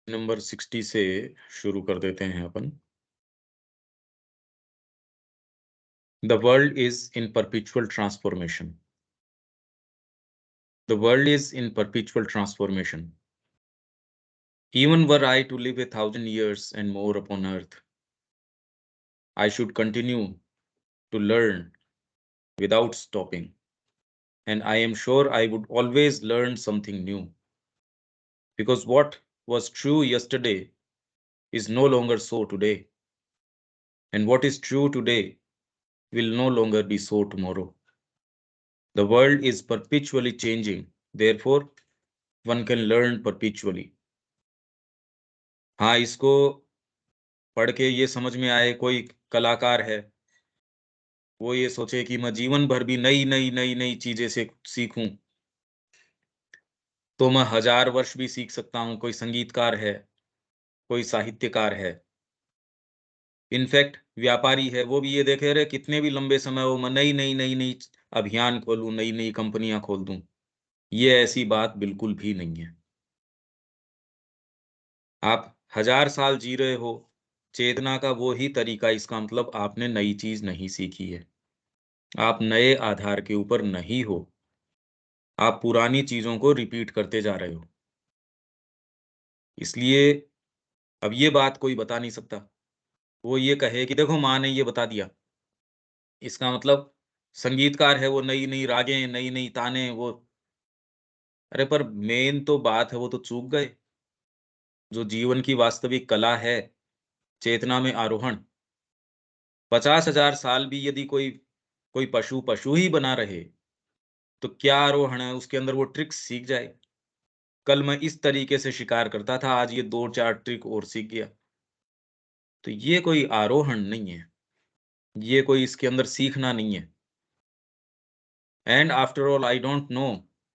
Number 60 से शुरू कर देते हैं अपन। The world is in perpetual transformation. The world is in perpetual transformation. Even were I to live 1,000 years and more upon earth, I should continue to learn without stopping, and I am sure I would always learn something new, because what was true yesterday is no longer so today, and what is true today will no longer be so tomorrow. The world is perpetually changing, therefore, one can learn perpetually. हाँ, इसको पढ़ के ये समझ में आए कोई कलाकार है, वो ये सोचे कि मैं जीवन भर भी नई चीज़ें से सीखूँ, तो मैं 1000 वर्ष भी सीख सकता हूँ। कोई संगीतकार है, कोई साहित्यकार है, इनफैक्ट व्यापारी है, वो भी ये देखे रहे कितने भी लंबे समय हो, मैं नई अभियान खोलूँ, नई-नई कंपनियाँ खोल दूँ। ये ऐसी बात बिल्कुल भी नहीं है। आप 1000 साल जी रहे हो, चेतना का वो ही तरीका, इसका मतलब आपने नई चीज़ नहीं सीखी है। आप नए आधार के ऊपर नहीं हो, आप पुरानी चीज़ों को रिपीट करते जा रहे हो। इसलिए अब ये बात कोई बता नहीं सकता। वो ये कहे कि देखो माँ ने ये बता दिया, इसका मतलब संगीतकार है वो नई-नई रागें, नई-नई ताने वो, अरे पर मेन तो बात है वो तो चूक गए। जो जीवन की वास्तविक कला है, चेतना में आरोहण, 50,000 साल भी यदि कोई कोई पशु ही बना रहे, तो क्या आरोहण है उसके अंदर वो ट्रिक्स सीख जाए। कल मैं इस तरीके से शिकार करता था, आज ये 2-4 ट्रिक और सीख गया। तो ये कोई आरोहण नहीं है, ये कोई इसके अंदर सीखना नहीं है। And after all I don't know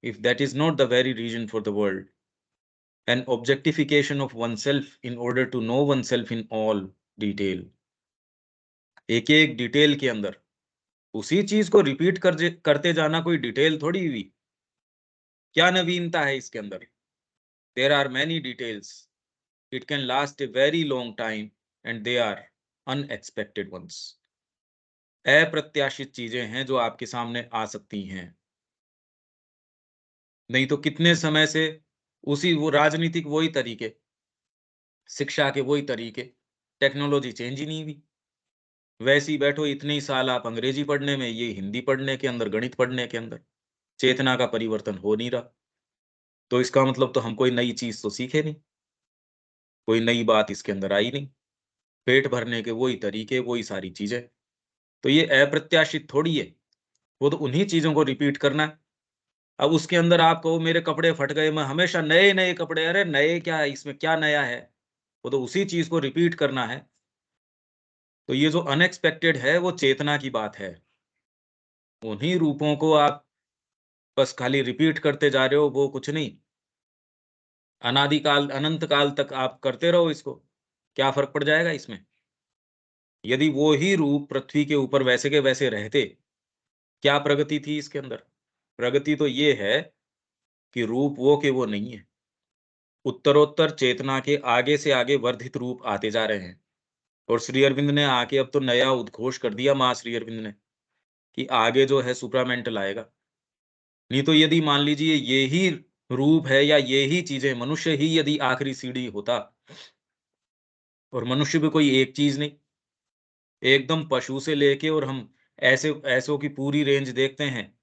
if that is not the very reason for the world, an objectification of oneself in order to know oneself in all detail। एक-एक डिटेल के अंदर उसी चीज को रिपीट करते जाना कोई डिटेल थोड़ी हुई। क्या नवीनता है इसके अंदर? There are many details, it can last a very long time, and they are unexpected ones. अप्रत्याशित चीजें हैं जो आपके सामने आ सकती हैं। नहीं तो कितने समय से उसी वो राजनीतिक वही तरीके, शिक्षा के वही तरीके, टेक्नोलॉजी चेंज ही नहीं हुई। वैसे ही बैठो इतने ही साल आप अंग्रेजी पढ़ने में, ये हिंदी पढ़ने के अंदर, गणित पढ़ने के अंदर, चेतना का परिवर्तन हो नहीं रहा। तो इसका मतलब तो हम कोई नई चीज़ तो सीखे नहीं, कोई नई बात इसके अंदर आई नहीं। पेट भरने के वही तरीके, वही सारी चीज़ें। तो ये अप्रत्याशित थोड़ी है, वो तो उन्हीं चीज़ों को रिपीट करना है। अब उसके अंदर आप कहो मेरे कपड़े फट गए, मैं हमेशा नए-नए कपड़े, अरे नए क्या है, इसमें क्या नया है? वो तो उसी चीज़ को रिपीट करना है। तो ये जो अनएक्सपेक्टेड है, वो चेतना की बात है। उन्हीं रूपों को आप बस खाली रिपीट करते जा रहे हो, वो कुछ नहीं। अनादिकाल, अनंत काल तक आप करते रहो इसको, क्या फ़र्क पड़ जाएगा इसमें? यदि वो ही रूप पृथ्वी के ऊपर वैसे के वैसे रहते, क्या प्रगति थी इसके अंदर? प्रगति तो ये है कि रूप वो के वो नहीं है। उत्तरोत्तर चेतना के आगे से आगे वर्धित रूप आते जा रहे हैं। और श्री अरविंद ने आके अब तो नया उद्घोष कर दिया, माँ श्री अरविंद ने, कि आगे जो है सुप्रामेंटल आएगा। नहीं तो यदि मान लीजिए ये ही रूप है या ये ही चीज़ें, मनुष्य ही यदि आखिरी सीढ़ी होता, और मनुष्य भी कोई एक चीज़ नहीं, एकदम पशु से लेके और हम ऐसे ऐसों की पूरी रेंज देखते हैं,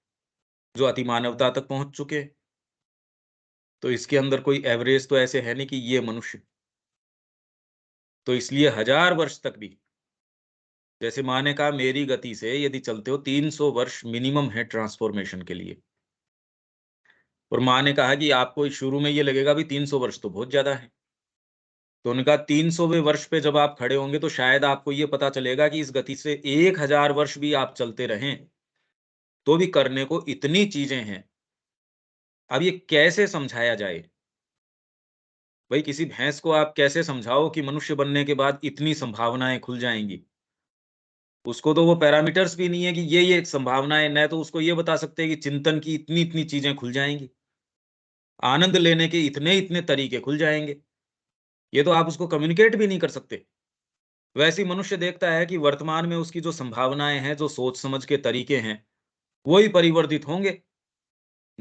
जो अतिमानवता तक पहुँच चुके हैं। तो इसके अंदर कोई एवरेज तो ऐसे है नहीं कि ये मनुष्य। तो इसलिए 1000 वर्ष तक भी, जैसे माँ ने कहा मेरी गति से यदि चलते हो 300 वर्ष मिनिमम है ट्रांसफॉर्मेशन के लिए। और माँ ने कहा कि आपको शुरू में ये लगेगा भी 300 वर्ष तो बहुत ज़्यादा है। तो उन्होंने कहा 300वें वर्ष पे जब आप खड़े होंगे तो शायद आपको ये पता चलेगा कि इस गति से 1000 वर्ष भी आप चलते रहें, तो भी करने को इतनी चीज़ें हैं। अब ये कैसे समझाया जाए? भई किसी भैंस को आप कैसे समझाओ कि मनुष्य बनने के बाद इतनी संभावनाएँ खुल जाएँगी? उसको तो वो पैरामीटर्स भी नहीं है कि ये संभावनाएँ, न तो उसको ये बता सकते हैं कि चिंतन की इतनी-इतनी चीज़ें खुल जाएँगी। आनंद लेने के इतने-इतने तरीके खुल जाएँगे। ये तो आप उसको कम्युनिकेट भी नहीं कर सकते। वैसे ही मनुष्य देखता है कि वर्तमान में उसकी जो संभावनाएँ हैं, जो सोच-समझ के तरीके हैं, वो ही परिवर्तित होंगे।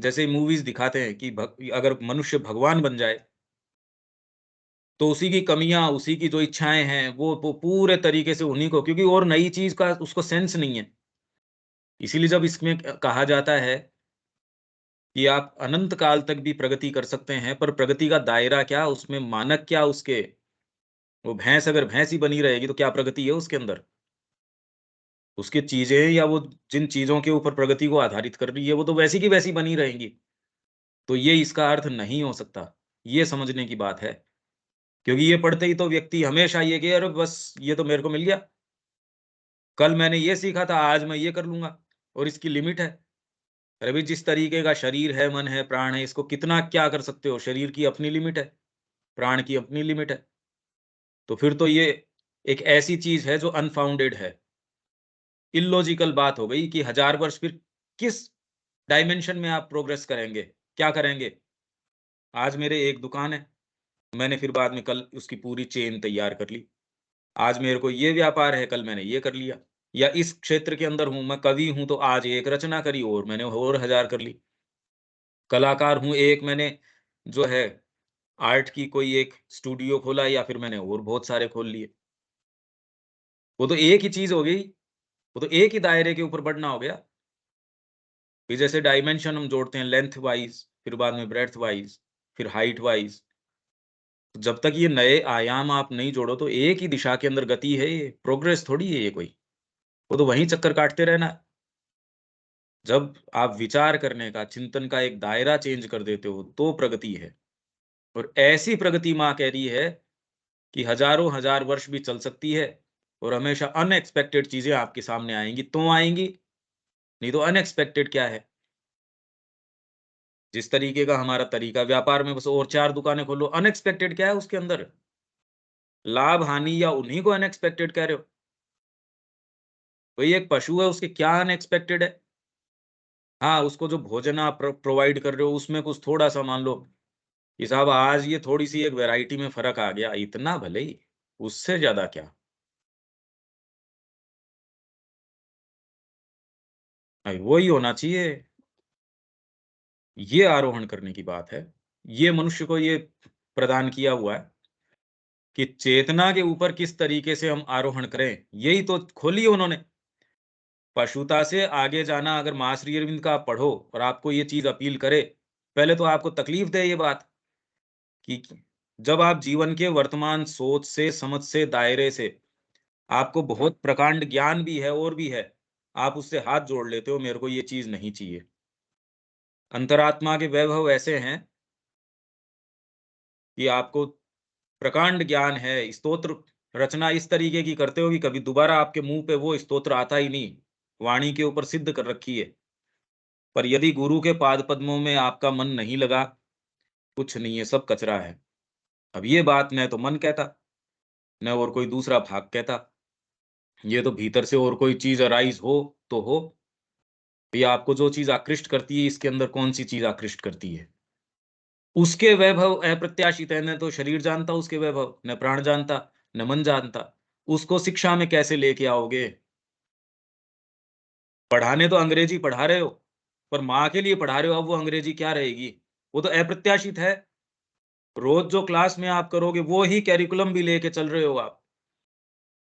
जैसे मूवीज़ दिखाते हैं कि अगर मनुष्य भगवान बन जाए, तो उसी की कमियाँ, उसी की जो इच्छाएँ हैं, वो पूरे तरीके से उन्हीं को, क्योंकि और नई चीज़ का उसको सेंस नहीं है। इसीलिए जब इसमें कहा जाता है कि आप अनंत काल तक भी प्रगति कर सकते हैं, पर प्रगति का दायरा क्या, उसमें मानक क्या उसके? वो भैंस अगर भैंस ही बनी रहेगी, तो क्या प्रगति है उसके अंदर? उसकी चीज़ें या वो जिन चीज़ों के ऊपर प्रगति को आधारित कर रही है, वो तो वैसी की वैसी बनी रहेंगी। तो ये इसका अर्थ नहीं हो सकता। ये समझने की बात है। क्योंकि ये पढ़ते ही तो व्यक्ति हमेशा ये कि अरे बस ये तो मेरे को मिल गया। कल मैंने ये सीखा था, आज मैं ये कर लूँगा और इसकी लिमिट है। अरे भई जिस तरीके का शरीर है, मन है, प्राण है, इसको कितना क्या कर सकते हो? शरीर की अपनी लिमिट है, प्राण की अपनी लिमिट है। तो फिर तो ये एक ऐसी चीज़ है जो अनफाउंडेड है। इल्लॉजिकल बात हो गई कि 1000 वर्ष फिर किस डायमेंशन में आप प्रोग्रेस करेंगे? क्या करेंगे? आज मेरे एक दुकान है, मैंने फिर बाद में कल उसकी पूरी चेन तैयार कर ली। आज मेरे को ये व्यापार है, कल मैंने ये कर लिया। या इस क्षेत्र के अंदर हूँ, मैं कवि हूँ, तो आज एक रचना करी और मैंने और 1000 कर ली। कलाकार हूँ, एक मैंने जो है आर्ट की कोई एक स्टूडियो खोला या फिर मैंने और बहुत सारे खोल लिए। वो तो एक ही चीज़ हो गई, वो तो एक ही दायरे के ऊपर बढ़ना हो गया। फिर जैसे डायमेंशन हम जोड़ते हैं लेंथ वाइज़, फिर बाद में ब्रेडथ वाइज़, फिर हाइट वाइज़। जब तक ये नए आयाम आप नहीं जोड़ो, तो एक ही दिशा के अंदर गति है ये, प्रोग्रेस थोड़ी है ये कोई। वो तो वहीं चक्कर काटते रहना है। जब आप विचार करने का, चिंतन का एक दायरा चेंज कर देते हो, तो प्रगति है। और ऐसी प्रगति माँ कह रही है कि हज़ारों हज़ार वर्ष भी चल सकती है और हमेशा अनएक्सपेक्टेड चीज़ें आपके सामने आएँगी, तो आएँगी, नहीं तो अनएक्सपेक्टेड क्या है? जिस तरीके का हमारा तरीका व्यापार में बस और 4 दुकानें खोलो, अनएक्सपेक्टेड क्या है उसके अंदर? लाभ-हानि या उन्हीं को अनएक्सपेक्टेड कह रहे हो? भई एक पशु है, उसके क्या अनएक्सपेक्टेड है? हाँ, उसको जो भोजन आप प्रोवाइड कर रहे हो, उसमें कुछ थोड़ा-सा मान लो कि साहब आज ये थोड़ी-सी एक वैरायटी में फ़र्क आ गया, इतना भले ही, उससे ज़्यादा क्या? वही होना चाहिए, ये आरोहण करने की बात है। ये मनुष्य को ये प्रदान किया हुआ है कि चेतना के ऊपर किस तरीके से हम आरोहण करें, यही तो खोली है उन्होंने। पशुता से आगे जाना, अगर माँ श्री अरविंद का आप पढ़ो और आपको ये चीज़ अपील करे, पहले तो आपको तकलीफ़ दे ये बात कि जब आप जीवन के वर्तमान सोच से, समझ से, दायरे से आपको बहुत प्रकांड ज्ञान भी है और भी है, आप उससे हाथ जोड़ लेते हो, मेरे को ये चीज़ नहीं चाहिए। अंतरात्मा के वैभव ऐसे हैं कि आपको प्रकांड ज्ञान है, स्तोत्र रचना इस तरीके की करते हो कि कभी दोबारा आपके मुँह पे वो स्तोत्र आता ही नहीं। वाणी के ऊपर सिद्ध कर रखी है। पर यदि गुरु के पाद पद्मों में आपका मन नहीं लगा, कुछ नहीं है, सब कचरा है। अब ये बात न तो मन कहता, न और कोई दूसरा भाग कहता। ये तो भीतर से और कोई चीज़ अराइज़ हो, तो हो। या आपको जो चीज़ आकृष्ट करती है, इसके अंदर कौन-सी चीज़ आकृष्ट करती है? उसके वैभव अप्रत्याशित है, न तो शरीर जानता उसके वैभव, न प्राण जानता, न मन जानता। उसको शिक्षा में कैसे लेके आओगे? पढ़ाने तो अंग्रेजी पढ़ा रहे हो, पर माँ के लिए पढ़ा रहे हो, अब वो अंग्रेजी क्या रहेगी? वो तो अप्रत्याशित है। रोज़ जो क्लास में आप करोगे, वो ही करिकुलम भी लेके चल रहे हो आप।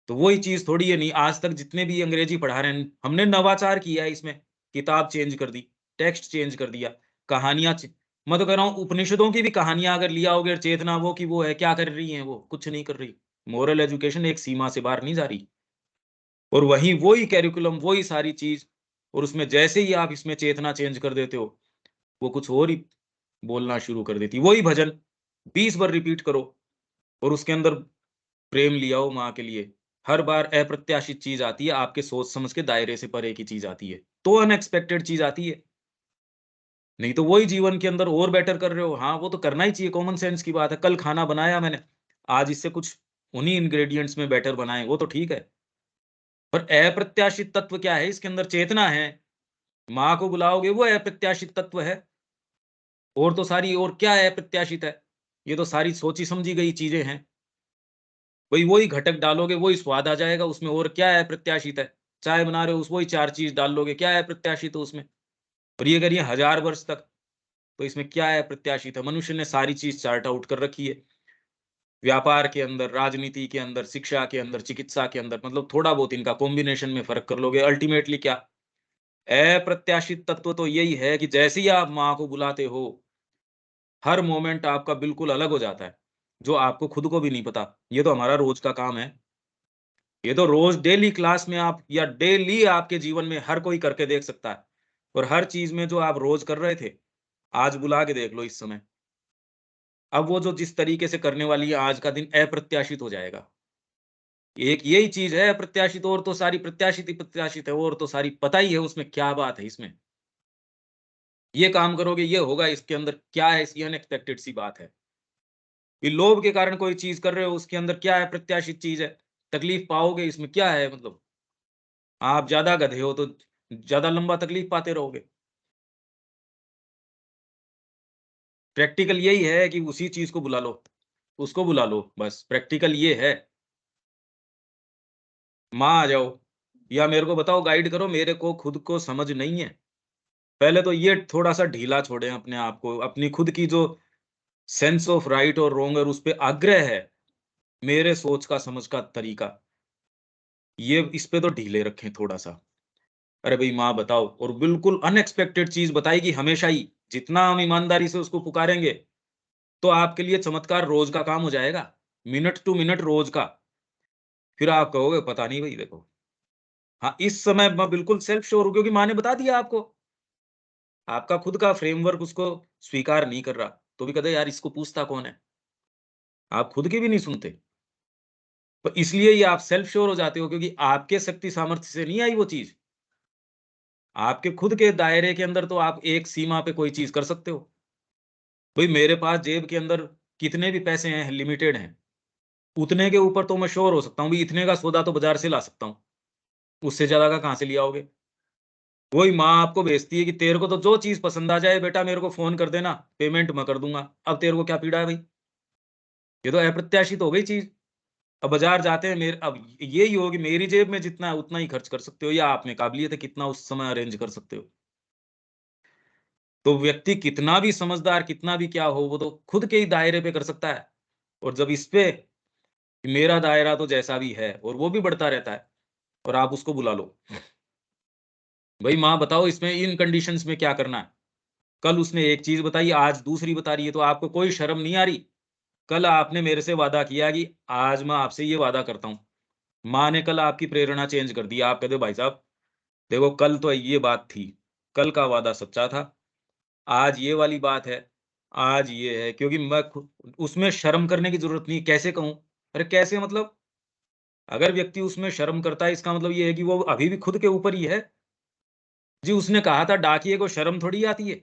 तो वही चीज़ थोड़ी है, नहीं आज तक जितने भी अंग्रेजी पढ़ा रहे हैं, हमने नवाचार किया है इसमें। किताब चेंज कर दी, टेक्स्ट चेंज कर दिया, कहानियाँ च मैं तो कह रहा हूँ उपनिषदों की भी कहानियाँ अगर लिया आओगे, चेतना वो की वो है, क्या कर रही हैं वो? कुछ नहीं कर रही। मोरल एजुकेशन एक सीमा से बाहर नहीं जा रही। और वहीं वही करिकुलम, वही सारी चीज़ और उसमें जैसे ही आप इसमें चेतना चेंज कर देते हो, वो कुछ और ही बोलना शुरू कर देती है। वही भजन 20 बार रिपीट करो और उसके अंदर प्रेम ले आओ माँ के लिए। हर बार अप्रत्याशित चीज़ आती है, आपके सोच समझ के दायरे से परे की चीज़ आती है। तो अनएक्सपेक्टेड चीज़ आती है। नहीं तो वही जीवन के अंदर और बेटर कर रहे हो। हाँ, वो तो करना ही चाहिए, कॉमन सेंस की बात है। कल खाना बनाया मैंने, आज इससे कुछ उन्हीं इंग्रीडिएंट्स में बेटर बनाएँ, वो तो ठीक है। पर अप्रत्याशित तत्व क्या है? इसके अंदर चेतना है। माँ को बुलाओगे, वो अप्रत्याशित तत्व है। और तो सारी और क्या अप्रत्याशित है? ये तो सारी सोची समझी गई चीज़ें हैं। वही वही घटक डालोगे, वही स्वाद आ जाएगा उसमें, और क्या है प्रत्याशित है? चाय बना रहे हो, उस वही 4 चीज़ डाल लोगे, क्या है प्रत्याशित है उसमें? और ये करिए 1000 वर्ष तक, तो इसमें क्या है प्रत्याशित है? मनुष्य ने सारी चीज़ चार्ट आउट कर रखी है। व्यापार के अंदर, राजनीति के अंदर, शिक्षा के अंदर, चिकित्सा के अंदर, मतलब थोड़ा बहुत इनका कॉम्बिनेशन में फ़र्क कर लोगे, अल्टीमेटली क्या? अप्रत्याशित तत्व तो यही है कि जैसे ही आप माँ को बुलाते हो, हर मोमेंट आपका बिल्कुल अलग हो जाता है, जो आपको खुद को भी नहीं पता। ये तो हमारा रोज़ का काम है। ये तो रोज़ डेली क्लास में आप या डेली आपके जीवन में हर कोई करके देख सकता है। और हर चीज़ में जो आप रोज़ कर रहे थे, आज बुला के देख लो इस समय। अब वो जो जिस तरीके से करने वाली है, आज का दिन अप्रत्याशित हो जाएगा। एक यही चीज़ है अप्रत्याशित, और तो सारी प्रत्याशित ही प्रत्याशित है, और तो सारी पता ही है उसमें क्या बात है इसमें। ये काम करोगे, ये होगा, इसके अंदर क्या है, इसकी अनएक्सपेक्टेड सी बात है। ये लोभ के कारण कोई चीज़ कर रहे हो, उसके अंदर क्या है, प्रत्याशित चीज़ है। तकलीफ पाओगे, इसमें क्या है मतलब? आप ज़्यादा गधे हो तो ज़्यादा लंबा तकलीफ पाते रहोगे। प्रैक्टिकल यही है कि उसी चीज़ को बुला लो, उसको बुला लो, बस प्रैक्टिकल ये है। माँ आ जाओ, या मेरे को बताओ, गाइड करो, मेरे को खुद को समझ नहीं है। पहले तो ये थोड़ा-सा ढीला छोड़ें अपने आप को, अपनी खुद की जो सेंस ऑफ राइट और रॉन्ग और उस पे आग्रह है, मेरे सोच का, समझ का तरीका, ये इस पे तो ढीले रखें थोड़ा-सा। अरे भई माँ बताओ, और बिल्कुल अनएक्सपेक्टेड चीज़ बताएगी हमेशा ही। जितना हम ईमानदारी से उसको पुकारेंगे, तो आपके लिए चमत्कार रोज़ का काम हो जाएगा, मिनट टू मिनट रोज़ का। फिर आप कहोगे पता नहीं भई देखो। हाँ, इस समय मैं बिल्कुल सेल्फ श्योर हूँ क्योंकि माँ ने बता दिया आपको। आपका खुद का फ्रेमवर्क उसको स्वीकार नहीं कर रहा, तो भी कहते हैं यार इसको पूछता कौन है? आप खुद की भी नहीं सुनते। तो इसलिए ये आप सेल्फ श्योर हो जाते हो क्योंकि आपके शक्ति सामर्थ्य से नहीं आई वो चीज़। आपके खुद के दायरे के अंदर तो आप एक सीमा पे कोई चीज़ कर सकते हो। भई मेरे पास जेब के अंदर कितने भी पैसे हैं, लिमिटेड हैं। उतने के ऊपर तो मैं श्योर हो सकता हूँ, भई इतने का सौदा तो बाज़ार से ला सकता हूँ। उससे ज़्यादा का कहाँ से ले आओगे? वही माँ आपको भेजती है कि तेरे को तो जो चीज़ पसंद आ जाए बेटा मेरे को फ़ोन कर देना, पेमेंट मैं कर दूँगा। अब तेरे को क्या पीड़ा है भई? ये तो अप्रत्याशित हो गई चीज़। अब बाज़ार जाते हैं, मेरे अब यही हो कि मेरी जेब में जितना है उतना ही खर्च कर सकते हो, या आप में काबिलियत है कितना उस समय अरेंज कर सकते हो। तो व्यक्ति कितना भी समझदार, कितना भी क्या हो, वो तो खुद के ही दायरे पे कर सकता है। और जब इस पे मेरा दायरा तो जैसा भी है और वो भी बढ़ता रहता है, और आप उसको बुला लो। भई माँ बताओ इसमें इन कंडीशंस में क्या करना है? कल उसने एक चीज़ बताई, आज दूसरी बता रही है, तो आपको कोई शर्म नहीं आ रही? कल आपने मेरे से वादा किया कि आज मैं आपसे ये वादा करता हूँ। माँ ने कल आपकी प्रेरणा चेंज कर दी। आप कहते हो भाई साहब देखो कल तो ये बात थी, कल का वादा सच्चा था, आज ये वाली बात है, आज ये है क्योंकि मैं खु उसमें शर्म करने की ज़रूरत नहीं है, कैसे कहूँ? अरे कैसे मतलब? अगर व्यक्ति उसमें शर्म करता है इसका मतलब ये है कि वो अभी भी खुद के ऊपर ही है। जी, उसने कहा था डाकिए को शर्म थोड़ी आती है।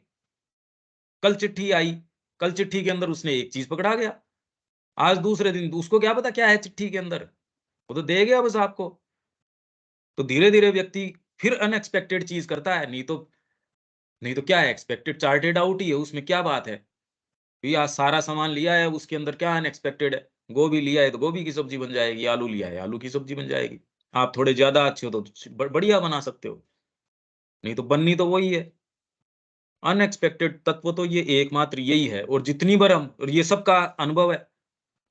कल चिट्ठी आई, कल चिट्ठी के अंदर उसने एक चीज़ पकड़ा गया। आज दूसरे दिन उसको क्या पता क्या है चिट्ठी के अंदर? वो तो दे गया बस आपको। तो धीरे-धीरे व्यक्ति फिर अनएक्सपेक्टेड चीज़ करता है, नहीं तो क्या है, एक्सपेक्टेड चार्टेड आउट ही है, उसमें क्या बात है? भैया सारा सामान लिया है, उसके अंदर क्या अनएक्सपेक्टेड है? गोभी लिया है, तो गोभी की सब्ज़ी बन जाएगी, आलू लिया है, आलू की सब्ज़ी बन जाएगी। आप थोड़े ज़्यादा अच्छे हो तो बढ़िया बना सकते हो, नहीं तो बननी तो वही है। अनएक्सपेक्टेड तत्व तो ये एकमात्र यही है, और जितनी बार हम, और ये सबका अनुभव है,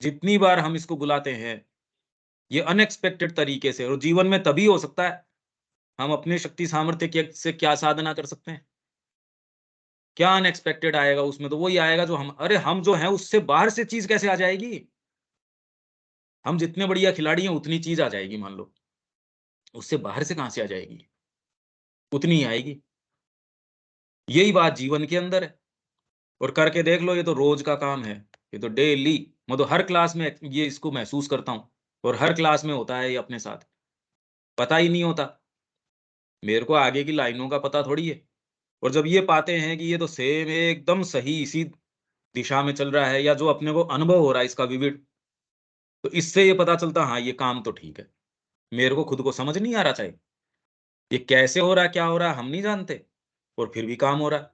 जितनी बार हम इसको बुलाते हैं, ये अनएक्सपेक्टेड तरीके से, और जीवन में तभी हो सकता है, हम अपने शक्ति सामर्थ्य के से क्या साधना कर सकते हैं? क्या अनएक्सपेक्टेड आएगा उसमें? तो वही आएगा जो हम, अरे हम जो हैं उससे बाहर से चीज़ कैसे आ जाएगी? हम जितने बढ़िया खिलाड़ी हैं उतनी चीज़ आ जाएगी मान लो, उससे बाहर से कहाँ से आ जाएगी? उतनी ही आएगी। यही बात जीवन के अंदर है, और करके देख लो, ये तो रोज़ का काम है। ये तो डेली, मैं तो हर क्लास में ये इसको महसूस करता हूँ, और हर क्लास में होता है ये अपने साथ। पता ही नहीं होता, मेरे को आगे की लाइनों का पता थोड़ी है। और जब ये पाते हैं कि ये तो सेम एकदम सही इसी दिशा में चल रहा है, या जो अपने को अनुभव हो रहा है इसका विविड, तो इससे ये पता चलता हाँ, ये काम तो ठीक है। मेरे को खुद को समझ नहीं आ रहा चाहे, ये कैसे हो रहा है, क्या हो रहा है हम नहीं जानते, और फिर भी काम हो रहा है।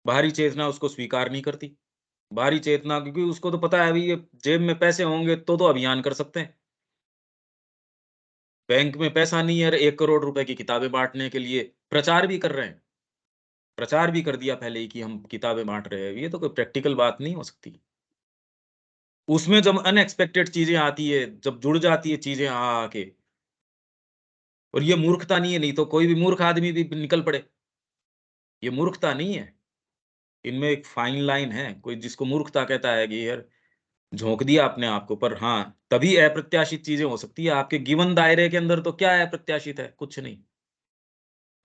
बाहरी चेतना उसको स्वीकार नहीं करती। बाहरी चेतना क्योंकि उसको तो पता है अभी ये जेब में पैसे होंगे तो अभियान कर सकते हैं। बैंक में पैसा नहीं है और 1 करोड़ रुपए की किताबें बाँटने के लिए प्रचार भी कर रहे हैं। प्रचार भी कर दिया पहले ही कि हम किताबें बाँट रहे हैं। ये तो कोई प्रैक्टिकल बात नहीं हो सकती। उसमें जब अनएक्सपेक्टेड चीज़ें आती है, जब जुड़ जाती है चीज़ें आ के, और ये मूर्खता नहीं है, नहीं तो कोई भी मूर्ख आदमी भी निकल पड़े। ये मूर्खता नहीं है। इनमें एक फाइन लाइन है। कोई जिसको मूर्खता कहता है कि यार झोंक दिया अपने आप को, पर हाँ, तभी अप्रत्याशित चीज़ें हो सकती है। आपके गिवन दायरे के अंदर तो क्या अप्रत्याशित है? कुछ नहीं।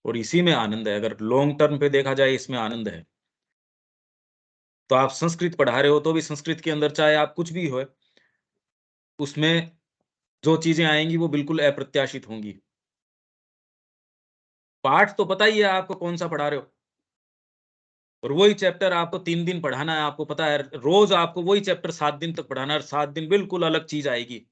और इसी में आनंद है। अगर लॉन्ग टर्म पे देखा जाए, इसमें आनंद है। तो आप संस्कृत पढ़ा रहे हो तो भी संस्कृत के अंदर चाहे आप कुछ भी हो, उसमें जो चीज़ें आएँगी वो बिल्कुल अप्रत्याशित होंगी। पाठ तो पता ही है आपको कौन-सा पढ़ा रहे हो, और वही चैप्टर आपको 3 दिन पढ़ाना है, आपको पता है। रोज़ आपको वही चैप्टर 7 दिन तक पढ़ाना है और 7 दिन बिल्कुल अलग चीज़ आएगी।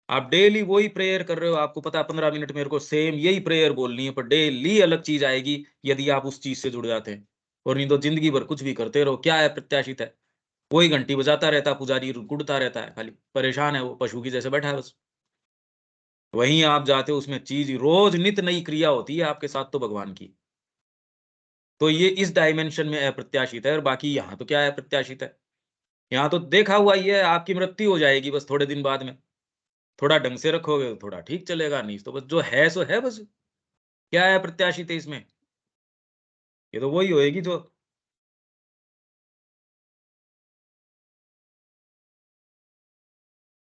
आप डेली वही प्रेयर कर रहे हो, आपको पता है 15 मिनट मेरे को सेम यही प्रेयर बोलनी है, पर डेली अलग चीज़ आएगी यदि आप उस चीज़ से जुड़ जाते हैं। और नहीं तो ज़िंदगी भर कुछ भी करते रहो, क्या अप्रत्याशित है? वही घंटी बजाता रहता है, पुजारी गुड़ता रहता है खाली, परेशान है वो, पशु की जैसे बैठा है बस। वहीं आप जाते हो, उसमें चीज़ रोज़ नित नई क्रिया होती है आपके साथ तो भगवान की। तो ये इस डायमेंशन में अप्रत्याशित है, और बाकी यहाँ तो क्या अप्रत्याशित है? यहाँ तो देखा हुआ ही है, आपकी मृत्यु हो जाएगी बस थोड़े दिन बाद में। थोड़ा ढंग से रखोगे तो थोड़ा ठीक चलेगा, नहीं तो बस जो है सो है बस। क्या अप्रत्याशित है इसमें? ये तो वही होएगी जो।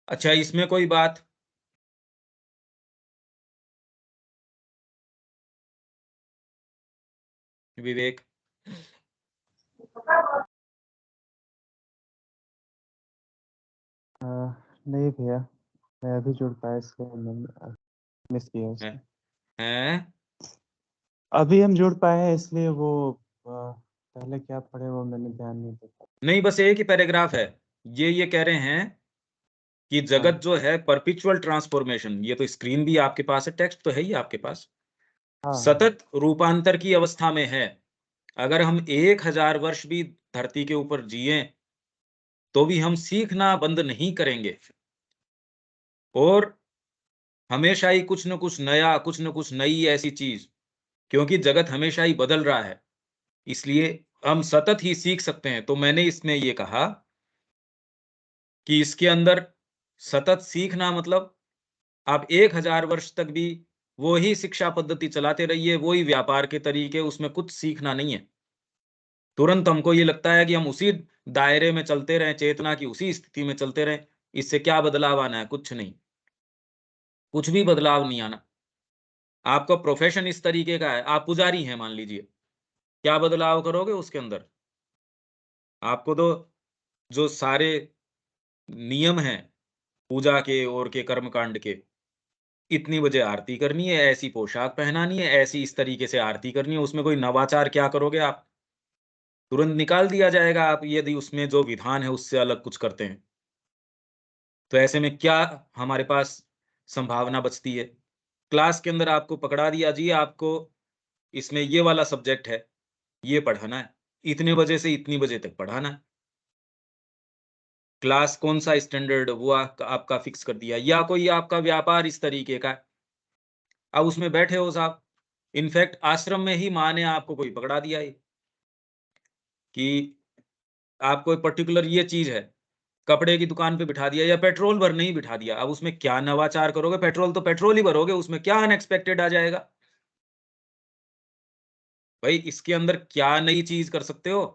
अच्छा, इसमें कोई बात विवेक? अ, नहीं भैया, मैं अभी जुड़ पाया इसलिए मैंने मिस किया हैं? उसको। हैं? अभी हम जुड़ पाए हैं इसलिए वो पहले क्या पढ़े वो मैंने ध्यान नहीं दिया। नहीं, बस एक ही पैराग्राफ है। ये कह रहे हैं कि हाँ, जगत जो है परपेचुअल ट्रांसफॉर्मेशन, ये तो स्क्रीन भी आपके पास है, टेक्स्ट तो है ही आपके पास। हाँ, हाँ, सतत रूपांतर की अवस्था में है। अगर हम 1000 वर्ष भी धरती के ऊपर जिएँ, तो भी हम सीखना बंद नहीं करेंगे, और हमेशा ही कुछ न कुछ नया, कुछ न कुछ नई ऐसी चीज़, क्योंकि जगत हमेशा ही बदल रहा है, इसलिए हम सतत ही सीख सकते हैं। तो मैंने इसमें ये कहा कि इसके अंदर सतत सीखना मतलब आप 1000 वर्ष तक भी वो ही शिक्षा पद्धति चलाते रहिए, वो ही व्यापार के तरीके, उसमें कुछ सीखना नहीं है। तुरंत हमको ये लगता है कि हम उसी दायरे में चलते रहें, चेतना की उसी स्थिति में चलते रहें, इससे क्या बदलाव आना है? कुछ नहीं, कुछ भी बदलाव नहीं आना। आपका प्रोफ़ेशन इस तरीके का है, आप पुजारी हैं मान लीजिए, क्या बदलाव करोगे उसके अंदर? आपको तो जो सारे नियम हैं, पूजा के और के कर्मकांड के, इतनी बजे आरती करनी है, ऐसी पोशाक पहनानी है, ऐसी इस तरीके से आरती करनी है, उसमें कोई नवाचार क्या करोगे आप? तुरंत निकाल दिया जाएगा आप यदि उसमें जो विधान है उससे अलग कुछ करते हैं। तो ऐसे में क्या हमारे पास संभावना बचती है? क्लास के अंदर आपको पकड़ा दिया, जी आपको इसमें ये वाला सब्जेक्ट है, ये पढ़ाना है, इतने बजे से इतनी बजे तक पढ़ाना है। क्लास कौन-सा स्टैंडर्ड वो आपका फिक्स कर दिया, या कोई आपका व्यापार इस तरीके का है। अब उसमें बैठे हो साहब, इनफैक्ट आश्रम में ही माँ ने आपको कोई पकड़ा दिया है कि आपको पर्टिकुलर ये चीज़ है, कपड़े की दुकान पे बिठा दिया या पेट्रोल भरने ही बिठा दिया। अब उसमें क्या नवाचार करोगे? पेट्रोल तो पेट्रोल ही भरोगे, उसमें क्या अनएक्सपेक्टेड आ जाएगा? भई इसके अंदर क्या नई चीज़ कर सकते हो?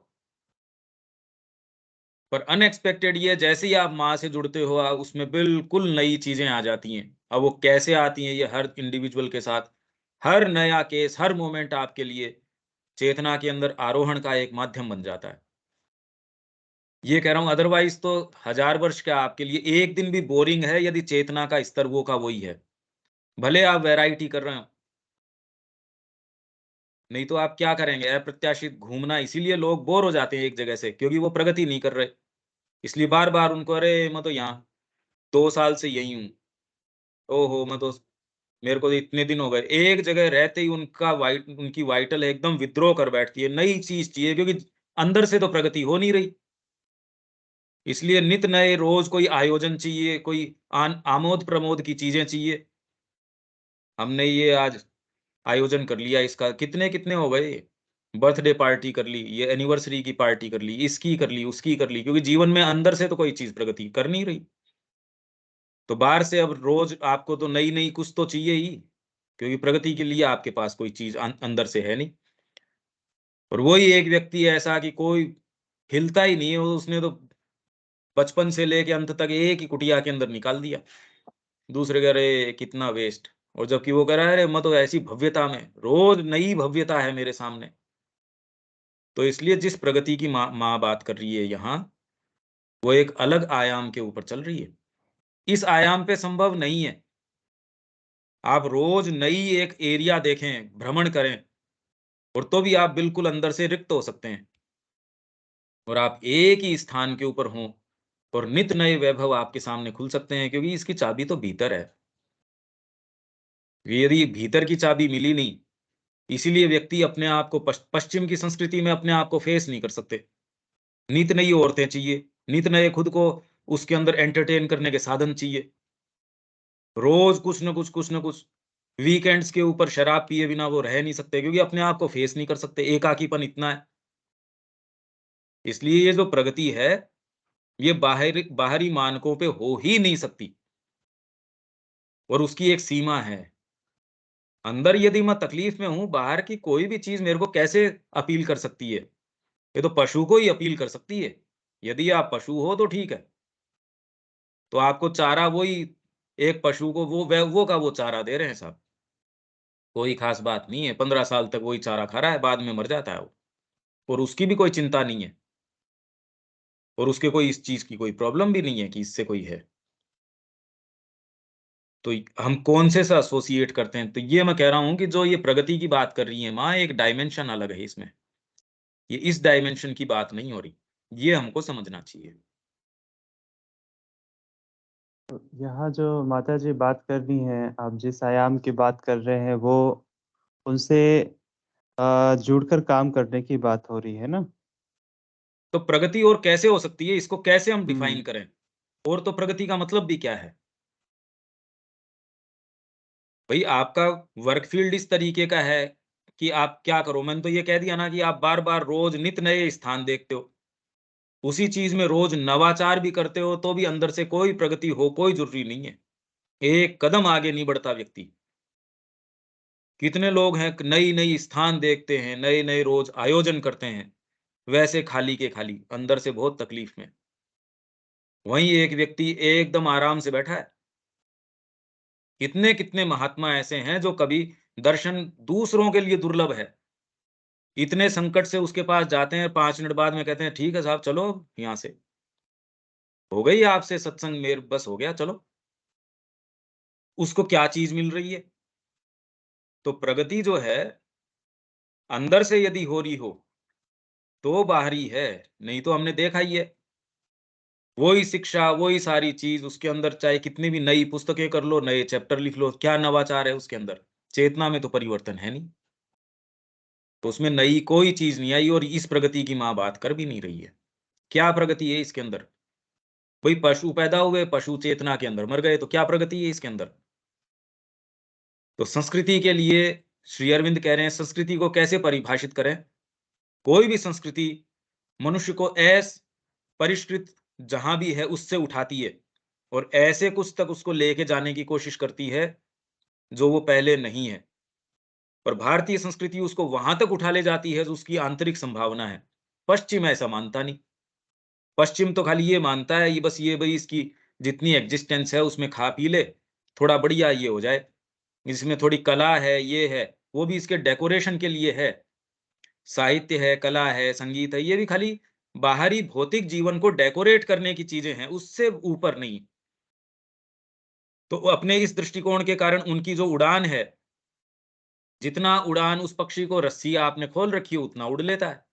पर अनएक्सपेक्टेड ये जैसे ही आप माँ से जुड़ते हो, उसमें बिल्कुल नई चीज़ें आ जाती हैं। अब वो कैसे आती हैं, ये हर इंडिविजुअल के साथ, हर नया केस, हर मोमेंट आपके लिए चेतना के अंदर आरोहण का एक माध्यम बन जाता है। ये कह रहा हूँ, अदरवाइज़ तो 1000 वर्ष क्या आपके लिए 1 दिन भी बोरिंग है यदि चेतना का स्तर वो का वही है। भले आप वैरायटी कर रहे हो, नहीं तो आप क्या करेंगे? अप्रत्याशित घूमना, इसीलिए लोग बोर हो जाते हैं एक जगह से, क्योंकि वो प्रगति नहीं कर रहे। इसलिए बार-बार उनको, अरे मैं तो यहाँ 2 साल से यही हूँ। ओहो! मैं तो, मेरे को तो इतने दिन हो गए। एक जगह रहते ही उनकी वाइटल एकदम विद्रोह कर बैठती है, नई चीज़ चाहिए, क्योंकि अंदर से तो प्रगति हो नहीं रही। इसलिए नित नए रोज़ कोई आयोजन चाहिए, कोई आमोद-प्रमोद की चीज़ें चाहिए। हमने ये आज आयोजन कर लिया, इसका कितने हो गए, बर्थडे पार्टी कर ली, ये एनिवर्सरी की पार्टी कर ली, इसकी कर ली, उसकी कर ली, क्योंकि जीवन में अंदर से तो कोई चीज प्रगति कर नहीं रही। तो बाहर से अब रोज आपको तो नई नई कुछ तो चाहिए ही, क्योंकि प्रगति के लिए आपके पास कोई चीज अंदर से है नहीं। और वही एक व्यक्ति ऐसा कि कोई हिलता ही नहीं है, उसने तो बचपन से लेके अंत तक एक ही कुटिया के अंदर निकाल दिया। दूसरे कह रहे कितना वेस्ट, और जबकि वो कह रहा है अरे मैं तो ऐसी भव्यता में, रोज नई भव्यता है मेरे सामने। तो इसलिए जिस प्रगति की माँ बात कर रही है यहाँ, वो एक अलग आयाम के ऊपर चल रही है। इस आयाम पे संभव नहीं है आप रोज नई एक एरिया देखें, भ्रमण करें, और तो भी आप बिल्कुल अंदर से रिक्त हो सकते हैं। और आप एक ही स्थान के ऊपर हों और नित नए वैभव आपके सामने खुल सकते हैं, क्योंकि इसकी चाबी तो भीतर है। यदि भीतर की चाबी मिली नहीं, इसीलिए व्यक्ति अपने आप को पश्चिम की संस्कृति में अपने आप को फेस नहीं कर सकते। नित नई औरतें चाहिए, नित नए खुद को उसके अंदर एंटरटेन करने के साधन चाहिए। रोज कुछ न कुछ वीकेंड्स के ऊपर शराब पिए बिना वो रह नहीं सकते, क्योंकि अपने आप को फेस नहीं कर सकते, एकाकीपन इतना है। इसलिए ये जो प्रगति है, ये बाहरी मानकों पे हो ही नहीं सकती, और उसकी एक सीमा है। अंदर यदि मैं तकलीफ में हूँ, बाहर की कोई भी चीज़ मेरे को कैसे अपील कर सकती है? ये तो पशु को ही अपील कर सकती है। यदि आप पशु हो तो ठीक है, तो आपको चारा वही एक पशु को वो का वो चारा दे रहे हैं साहब। कोई ख़ास बात नहीं है, 15 साल तक वही चारा खा रहा है, बाद में मर जाता है वो, और उसकी भी कोई चिंता नहीं है, और उसके कोई इस चीज़ की कोई प्रॉब्लम भी नहीं है कि इससे कोई है। तो हम कौन से एसोसिएट करते हैं? तो ये मैं कह रहा हूँ कि जो ये प्रगति की बात कर रही है माँ, एक डायमेंशन अलग है इसमें। ये इस डायमेंशन की बात नहीं हो रही। ये हमको समझना चाहिए। तो यहाँ जो माताजी बात कर रही हैं, आप जिस आयाम की बात कर रहे हैं, वो उनसे जुड़कर काम करने की बात हो रही है ना? तो प्रगति और कैसे हो सकती है? इसको कैसे हम डिफाइन हुँ। करें? और तो प्रगति का मतलब भी क्या है? भई आपका वर्क फ़ील्ड इस तरीके का है कि आप क्या करो? मैंने तो ये कह दिया ना कि आप बार-बार रोज़ नित नए स्थान देखते हो। उसी चीज़ में रोज़ नवाचार भी करते हो, तो भी अंदर से कोई प्रगति हो, कोई ज़रूरी नहीं है। एक कदम आगे नहीं बढ़ता व्यक्ति। कितने लोग हैं, नई-नई स्थान देखते हैं, नए-नए रोज़ आयोजन करते हैं, वैसे खाली के खाली, अंदर से बहुत तकलीफ़ में। वहीं एक व्यक्ति एकदम आराम से बैठा है। कितने-कितने महात्मा ऐसे हैं जो कभी दर्शन दूसरों के लिए दुर्लभ है। इतने संकट से उसके पास जाते हैं, 5 मिनट बाद में कहते हैं, "ठीक है साहब, चलो यहाँ से। हो गई आपसे सत्संग, मेर बस हो गया, चलो।" उसको क्या चीज़ मिल रही है? तो प्रगति जो है, अंदर से यदि हो रही हो, तो बाहरी है, नहीं तो हमने देखा ही है। वही शिक्षा, वही सारी चीज़ उसके अंदर, चाहे कितनी भी नई पुस्तकें कर लो, नए चैप्टर लिख लो, क्या नवाचार है उसके अंदर? चेतना में तो परिवर्तन है नहीं। तो उसमें नई कोई चीज़ नहीं आई, और इस प्रगति की माँ बात कर भी नहीं रही है। क्या प्रगति है इसके अंदर? वही पशु पैदा हुए, पशु चेतना के अंदर मर गए, तो क्या प्रगति है इसके अंदर? तो संस्कृति के लिए श्री अरविंद कह रहे हैं, संस्कृति को कैसे परिभाषित करें? कोई भी संस्कृति मनुष्य को परिष्कृत जहाँ भी है उससे उठाती है, और ऐसे कुछ तक उसको लेके जाने की कोशिश करती है, जो वो पहले नहीं है। और भारतीय संस्कृति उसको वहाँ तक उठा ले जाती है जो उसकी आंतरिक संभावना है। पश्चिम ऐसा मानता नहीं। पश्चिम तो खाली ये मानता है, ये बस ये भई इसकी जितनी एग्ज़िस्टेंस है उसमें खा पी ले, थोड़ा बढ़िया ये हो जाए। इसमें थोड़ी कला है, ये है, वो भी इसके डेकोरेशन के लिए है। साहित्य है, कला है, संगीत है, ये भी खाली बाहरी भौतिक जीवन को डेकोरेट करने की चीज़ें हैं, उससे ऊपर नहीं। तो वो अपने इस दृष्टिकोण के कारण उनकी जो उड़ान है, जितना उड़ान उस पक्षी को रस्सी आपने खोल रखी है उतना उड़ लेता है।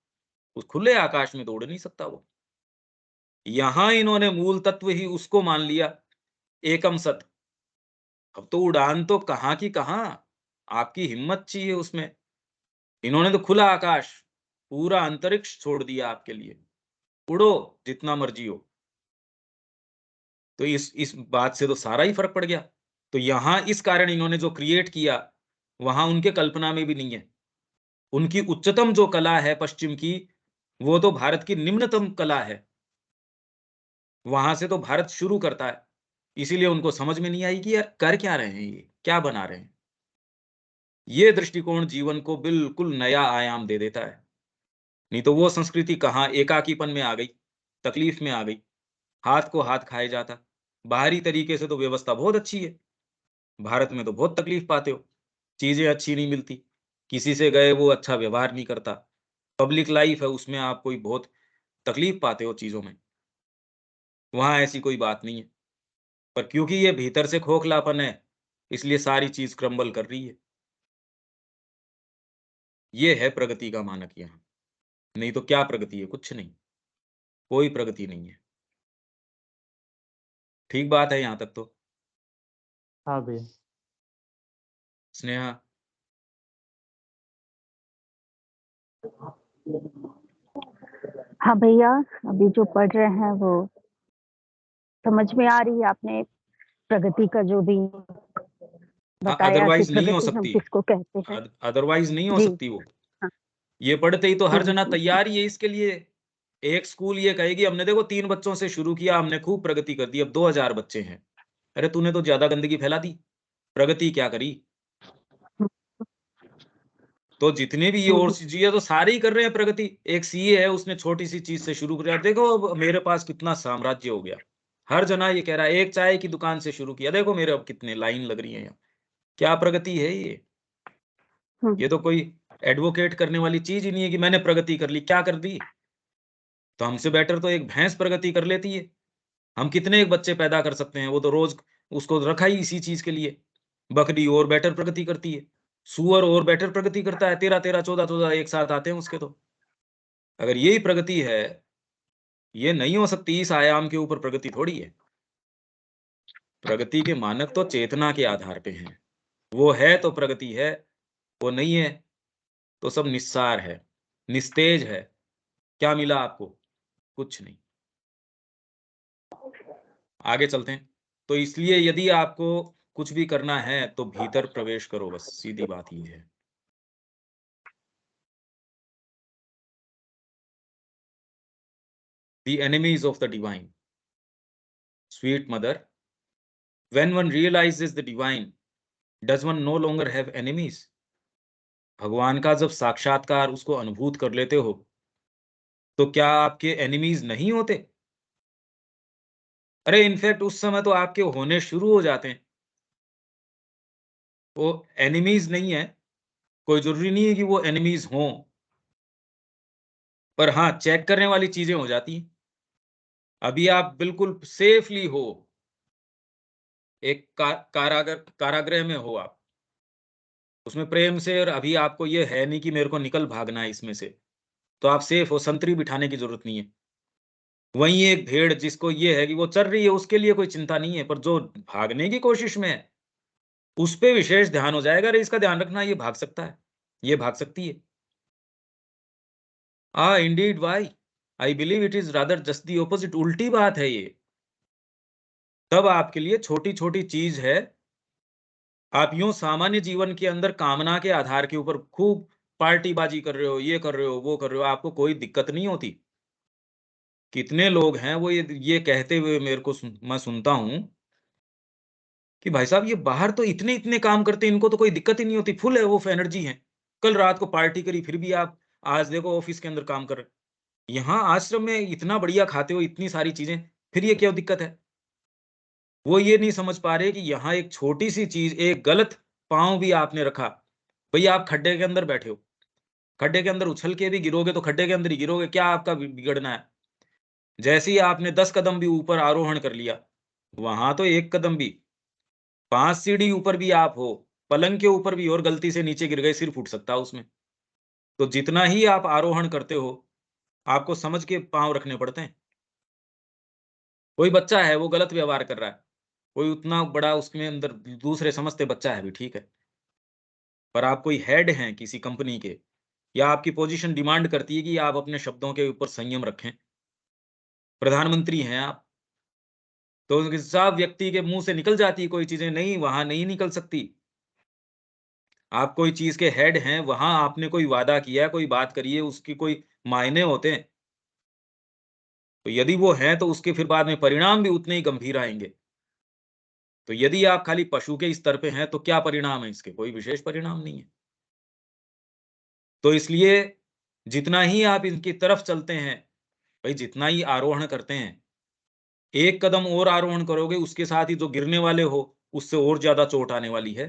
उस खुले आकाश में तो उड़ नहीं सकता वो। यहाँ इन्होंने मूल तत्व ही उसको मान लिया, एकम सत। अब तो उड़ान तो कहाँ की कहाँ, आपकी हिम्मत चाहिए उसमें। इन्होंने तो खुला आकाश, पूरा अंतरिक्ष छोड़ दिया आपके लिए। उड़ो जितना मर्ज़ी हो। तो इस बात से तो सारा ही फ़र्क पड़ गया। तो यहाँ इस कारण इन्होंने जो क्रिएट किया, वहाँ उनके कल्पना में भी नहीं है। उनकी उच्चतम जो कला है पश्चिम की, वो तो भारत की निम्नतम कला है। वहाँ से तो भारत शुरू करता है। इसीलिए उनको समझ में नहीं आई कि यार कर क्या रहे हैं ये? क्या बना रहे हैं? ये दृष्टिकोण जीवन को बिल्कुल नया आयाम दे देता है। नहीं तो वो संस्कृति कहाँ एकाकीपन में आ गई, तकलीफ में आ गई, हाथ को हाथ खाए जाता। बाहरी तरीके से तो व्यवस्था बहुत अच्छी है। भारत में तो बहुत तकलीफ पाते हो, चीज़ें अच्छी नहीं मिलती, किसी से गए वो अच्छा व्यवहार नहीं करता, पब्लिक लाइफ़ है उसमें आप कोई बहुत तकलीफ पाते हो चीज़ों में। वहाँ ऐसी कोई बात नहीं है, पर क्योंकि ये भीतर से खोखलापन है, इसलिए सारी चीज़ क्रम्बल कर रही है। ये है प्रगति का मानक यहाँ, नहीं तो क्या प्रगति है? कुछ नहीं, कोई प्रगति नहीं है। ठीक बात है यहाँ तक तो। हाँ भैया। स्नेहा, हाँ भैया, अभी जो पढ़ रहे हैं वो समझ में आ रही है। आपने प्रगति का जो भी हाँ, बताया कि अदरवाइज़ नहीं हो प्रगति हम सकती, किसको कहते हैं। अदरवाइज़ नहीं हो जी। सकती वो। हाँ। ये पढ़ते ही तो हर जना हम्म। तैयार ही है इसके लिए। एक स्कूल ये कहेगी हमने देखो 3 बच्चों से शुरू किया, हमने खूब प्रगति कर दी, अब 2000 बच्चे हैं। अरे तूने तो ज़्यादा गंदगी फैला दी, प्रगति क्या करी? तो जितने भी ये और चीज़ें तो सारे ही कर रहे हैं प्रगति। एक सीए है उसने छोटी-सी चीज़ से शुरू किया, देखो अब मेरे पास कितना साम्राज्य हो गया। हर जना ये कह रहा है, एक चाय की दुकान से शुरू किया, देखो मेरे अब कितने लाइन लग रही है यहाँ। क्या प्रगति है ये? ये तो कोई एडवोकेट करने वाली चीज़ ही नहीं है कि मैंने प्रगति कर ली, क्या कर दी? तो हमसे बेटर तो एक भैंस प्रगति कर लेती है। हम कितने एक बच्चे पैदा कर सकते हैं, वो तो रोज़ उसको रखा ही इसी चीज़ के लिए। बकरी और बेटर प्रगति करती है, सूअर और बेटर प्रगति करता है, 13-13, 14-14 एक साथ आते हैं उसके तो। अगर यही प्रगति है, ये नहीं हो सकती, इस आयाम के ऊपर प्रगति थोड़ी है। प्रगति के मानक तो चेतना के आधार पे हैं। वो है तो प्रगति है, वो नहीं है तो सब निस्सार है, निस्तेज है। क्या मिला आपको? कुछ नहीं। आगे चलते हैं। तो इसलिए यदि आपको कुछ भी करना है तो भीतर प्रवेश करो, बस सीधी बात ये है। The enemies of the divine. Sweet mother, when one realizes the divine, does one no longer have enemies? भगवान का जब साक्षात्कार उसको अनुभूत कर लेते हो, तो क्या आपके एनिमीज नहीं होते? अरे इनफैक्ट उस समय तो आपके होने शुरू हो जाते हैं। वो एनिमीज नहीं है, कोई ज़रूरी नहीं है कि वो एनिमीज हों, पर हाँ, चेक करने वाली चीज़ें हो जाती हैं। अभी आप बिल्कुल सेफली हो, एक कारागृह में हो आप, उसमें प्रेम से, और अभी आपको ये है नहीं कि मेरे को निकल भागना है इसमें से, तो आप सेफ हो, संतरी बिठाने की ज़रूरत नहीं है। वहीं एक भेड़ जिसको ये है कि वो चर रही है, उसके लिए कोई चिंता नहीं है, पर जो भागने की कोशिश में है, उस पे विशेष ध्यान हो जाएगा, अरे इसका ध्यान रखना, ये भाग सकता है, ये भाग सकती है। Indeed why? I believe it is rather just the opposite, उल्टी बात है ये। तब आपके लिए छोटी-छोटी चीज़ है, आप यूँ सामान्य जीवन के अंदर कामना के आधार के ऊपर खूब पार्टीबाज़ी कर रहे हो, ये कर रहे हो, वो कर रहे हो, आपको कोई दिक्कत नहीं होती। कितने लोग हैं वो ये कहते हुए मेरे को मैं सुनता हूँ कि भाई साहब ये बाहर तो इतने-इतने काम करते हैं, इनको तो कोई दिक्कत ही नहीं होती, फुल है वो एनर्जी है। कल रात को पार्टी करी, फिर भी आप आज देखो ऑफ़िस के अंदर काम कर रहे हो। यहाँ आश्रम में इतना बढ़िया खाते हो, इतनी सारी चीज़ें, फिर ये क्या दिक्कत है? वो ये नहीं समझ पा रहे कि यहाँ एक छोटी-सी चीज़, एक गलत पाँव भी आपने रखा, भैया आप खड्डे के अंदर बैठे हो, खड्डे के अंदर उछल के भी गिरोगे तो खड्डे के अंदर ही गिरोगे, क्या आपका बिगड़ना है? जैसे ही आपने 10 कदम भी ऊपर आरोहण कर लिया, वहाँ तो 1 कदम भी, 5 सीढ़ी ऊपर भी आप हो, पलंग के ऊपर भी और गलती से नीचे गिर गए, सिर फूट सकता है उसमें। तो जितना ही आप आरोहण करते हो, आपको समझ के पाँव रखने पड़ते हैं। कोई बच्चा है, वो गलत व्यवहार कर रहा है, कोई उतना बड़ा उसमें अंदर दूसरे समझते बच्चा है भी, ठीक है। पर आप कोई हेड हैं किसी कंपनी के, या आपकी पोज़ीशन डिमांड करती है कि आप अपने शब्दों के ऊपर संयम रखें, प्रधानमंत्री हैं आप, तो सब व्यक्ति के मुंह से निकल जाती है कोई चीजें, नहीं वहां नहीं निकल सकती। आप कोई चीज के हेड हैं, वहां आपने कोई वादा किया, कोई बात करी है, उसकी कोई मायने होते हैं। तो यदि वो हैं तो उसके फिर बाद में परिणाम भी उतने ही गंभीर आएंगे। तो यदि आप खाली पशु के स्तर पे हैं तो क्या परिणाम है इसके? कोई विशेष परिणाम नहीं है। तो इसलिए जितना ही आप इनकी तरफ चलते हैं, भाई जितना ही आरोहण करते हैं, एक कदम और आरोहण करोगे उसके साथ ही जो गिरने वाले हो उससे और ज्यादा चोट आने वाली है।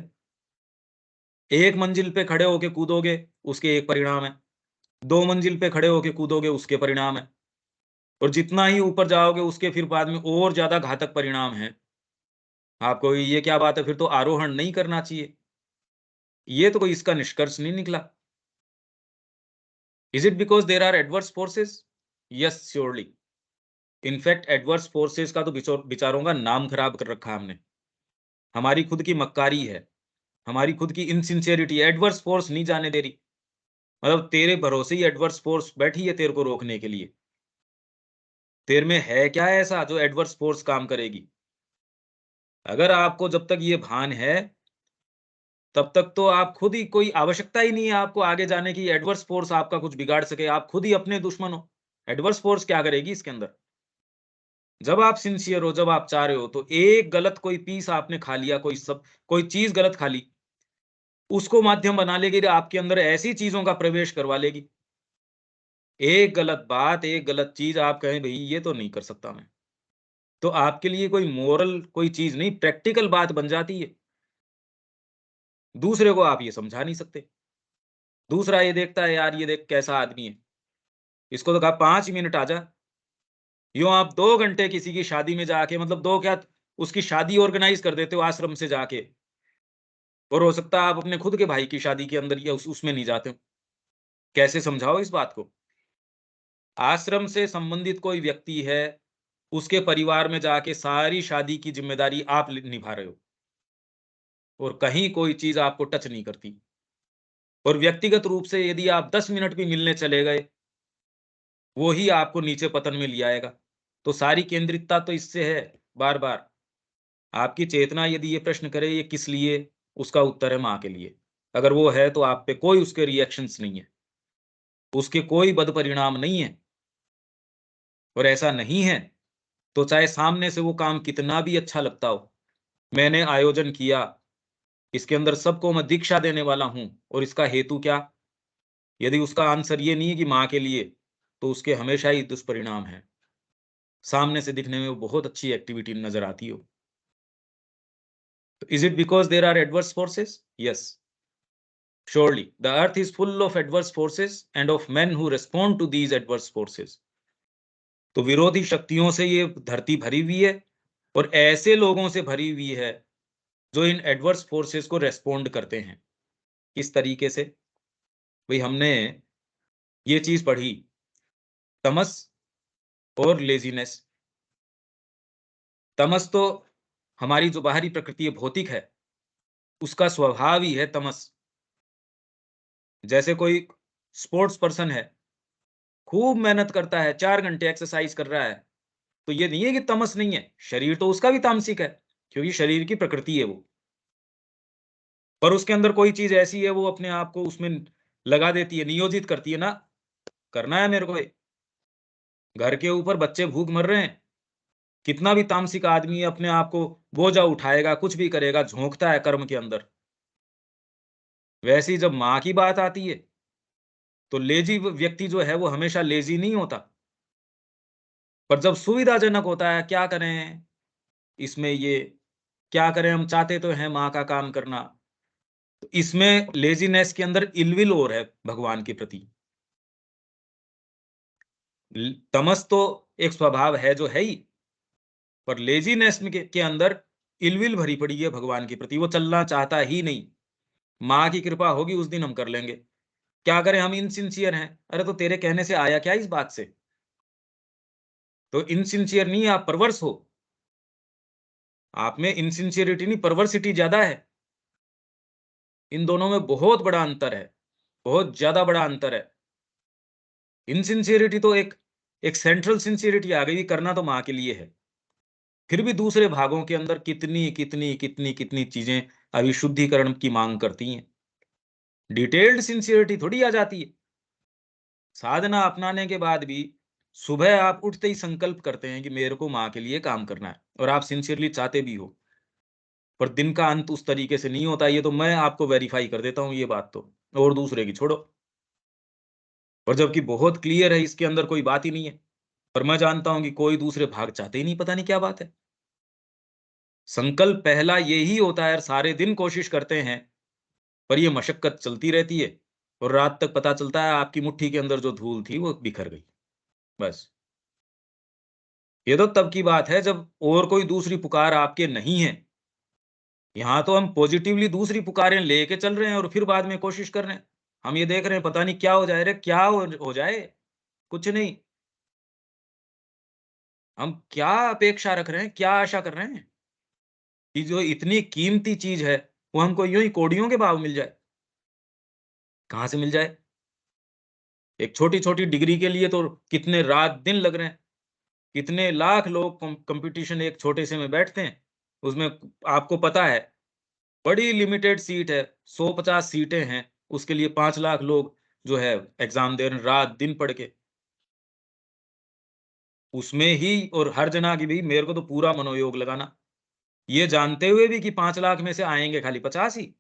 एक मंजिल पे खड़े होके कूदोगे उसके एक परिणाम है, 2 मंजिल पे खड़े होके कूदोगे उसके परिणाम है, और जितना ही ऊपर जाओगे उसके फिर बाद में और ज्यादा घातक परिणाम है। आपको ये क्या बात है, फिर तो आरोहण नहीं करना चाहिए। ये तो कोई इसका निष्कर्ष नहीं निकला। Is it because there are adverse forces? Yes, surely. In fact adverse forces का तो विचारों का नाम खराब कर रखा हमने। हमारी खुद की मक्कारी है, हमारी खुद की इनसिंसियरिटी, एडवर्स फोर्स नहीं जाने दे रही। मतलब तेरे भरोसे ही एडवर्स फोर्स बैठी है तेरे को रोकने के लिए। तेरे में है क्या ऐसा जो एडवर्स फोर्स काम करेगी? अगर आपको जब तक ये भान है तब तक तो आप खुद ही, कोई आवश्यकता ही नहीं है आपको आगे जाने की, एडवर्स फोर्स आपका कुछ बिगाड़ सके। आप खुद ही अपने दुश्मन हो। एडवर्स फोर्स क्या करेगी इसके अंदर? जब आप सिंसियर हो, जब आप चाह रहे हो, तो एक गलत कोई पीस आपने खा लिया, कोई चीज गलत खा ली, उसको माध्यम बना लेगी, आपके अंदर ऐसी चीजों का प्रवेश करवा लेगी। एक गलत बात, एक गलत चीज आप कहें भाई ये तो नहीं कर सकता मैं, तो आपके लिए कोई मोरल कोई चीज नहीं, प्रैक्टिकल बात बन जाती है। दूसरे को आप ये समझा नहीं सकते। दूसरा ये देखता है, यार ये देख कैसा आदमी है, इसको तो कहा 5 मिनट आ जा। यूं आप 2 घंटे किसी की शादी में जाके, मतलब 2 क्या, उसकी शादी ऑर्गेनाइज कर देते हो आश्रम से जाके, और हो सकता है आप अपने खुद के भाई की शादी के अंदर या उसमें नहीं जाते हो। कैसे समझाओ इस बात को? आश्रम से संबंधित कोई व्यक्ति है, उसके परिवार में जाके सारी शादी की जिम्मेदारी आप निभा रहे हो, और कहीं कोई चीज आपको टच नहीं करती। और व्यक्तिगत रूप से यदि आप 10 मिनट भी मिलने चले गए, वो ही आपको नीचे पतन में ले आएगा। तो सारी केंद्रितता तो इससे है। बार बार आपकी चेतना यदि ये प्रश्न करे ये किस लिए, उसका उत्तर है माँ के लिए। अगर वो है तो आप पे कोई उसके रिएक्शंस नहीं है, उसके कोई बद परिणाम नहीं है। और ऐसा नहीं है तो चाहे सामने से वो काम कितना भी अच्छा लगता हो, मैंने आयोजन किया, इसके अंदर सबको मैं दीक्षा देने वाला हूं, और इसका हेतु क्या? यदि उसका आंसर ये नहीं है कि माँ के लिए, तो उसके हमेशा ही दुष्परिणाम है। सामने से दिखने में वो बहुत अच्छी एक्टिविटी नजर आती हो। Is it because there are adverse forces? Yes, surely the earth is full of adverse forces and of men who respond to these adverse forces. तो विरोधी शक्तियों से ये धरती भरी हुई है, और ऐसे लोगों से भरी हुई है जो इन एडवर्स फोर्सेस को रेस्पोंड करते हैं। किस तरीके से? भाई हमने ये चीज पढ़ी, तमस और लेजीनेस। तमस तो हमारी जो बाहरी प्रकृति है, भौतिक है, उसका स्वभाव ही है तमस। जैसे कोई स्पोर्ट्स पर्सन है, खूब मेहनत करता है, 4 घंटे एक्सरसाइज कर रहा है, तो ये नहीं है कि तमस नहीं है, शरीर तो उसका भी तामसिक है, क्योंकि शरीर की प्रकृति है वो। पर उसके अंदर कोई चीज ऐसी है, वो अपने आप को उसमें लगा देती है, नियोजित करती है ना, करना है मेरे को ये। घर के ऊपर बच्चे भूख मर रहे हैं, कितना भी तामसिक आदमी है, अपने आप को बोझा उठाएगा, कुछ भी करेगा, झोंकता है कर्म के अंदर। वैसे ही जब माँ की बात आती है, तो लेजी व्यक्ति जो है वो हमेशा लेजी नहीं होता। पर जब सुविधाजनक होता है, क्या करें इसमें, ये क्या करें, हम चाहते तो हैं माँ का काम करना, तो इसमें लेजीनेस के अंदर इलविल और है भगवान के प्रति। तमस तो एक स्वभाव है जो है ही, पर लेजीनेस के अंदर इलविल भरी पड़ी है भगवान के प्रति, वो चलना चाहता ही नहीं। माँ की कृपा होगी उस दिन हम कर लेंगे, क्या करें हम इनसिंसियर हैं। अरे तो तेरे कहने से आया क्या इस बात से? तो इनसिंसियर नहीं, आप परवर्स हो। आप में इनसिंसियरिटी नहीं, परवर्सिटी ज्यादा है। इन दोनों में बहुत बड़ा अंतर है, बहुत ज्यादा बड़ा अंतर है। इनसिंसियरिटी तो एक सेंट्रल सिंसियरिटी आ गई, करना तो माँ के लिए है, फिर भी दूसरे भागों के अंदर कितनी कितनी कितनी कितनी चीजें अभी शुद्धिकरण की मांग करती हैं। डिटेल्ड सिंसियरिटी थोड़ी आ जाती है। साधना अपनाने के बाद भी सुबह आप उठते ही संकल्प करते हैं कि मेरे को माँ के लिए काम करना है, और आप सिंसियरली चाहते भी हो, पर दिन का अंत उस तरीके से नहीं होता। ये तो मैं आपको वेरीफाई कर देता हूँ ये बात तो, और दूसरे की छोड़ो। और जबकि बहुत क्लियर है, इसके अंदर कोई बात ही नहीं है, पर मैं जानता हूं कि कोई दूसरे भाग चाहते ही नहीं, पता नहीं क्या बात है। संकल्प पहला यही होता है, और सारे दिन कोशिश करते हैं, पर ये मशक्कत चलती रहती है, और रात तक पता चलता है आपकी मुट्ठी के अंदर जो धूल थी वो बिखर गई। बस ये तो तब की बात है जब और कोई दूसरी पुकार आपके नहीं है। यहाँ तो हम पॉजिटिवली दूसरी पुकारें लेके चल रहे हैं, और फिर बाद में कोशिश कर रहे हैं। हम ये देख रहे हैं पता नहीं क्या हो जाए रे, क्या हो जाए, कुछ नहीं। हम क्या अपेक्षा रख रहे हैं, क्या आशा कर रहे हैं कि जो इतनी कीमती चीज है वो हमको यूं ही कौड़ियों के भाव मिल जाए? कहाँ से मिल जाए? एक छोटी छोटी डिग्री के लिए तो कितने रात दिन लग रहे हैं, कितने लाख लोग कंपटीशन एक छोटे से में बैठते हैं। उसमें आपको पता है बड़ी लिमिटेड सीट है, 150 सीटें हैं, उसके लिए 5 लाख लोग जो है एग्जाम दे रहे हैं रात दिन पढ़ के। उसमें ही और हर जना की भी मेरे को तो पूरा मनोयोग लगाना, ये जानते हुए भी कि 5 लाख में से आएंगे खाली 50 ही।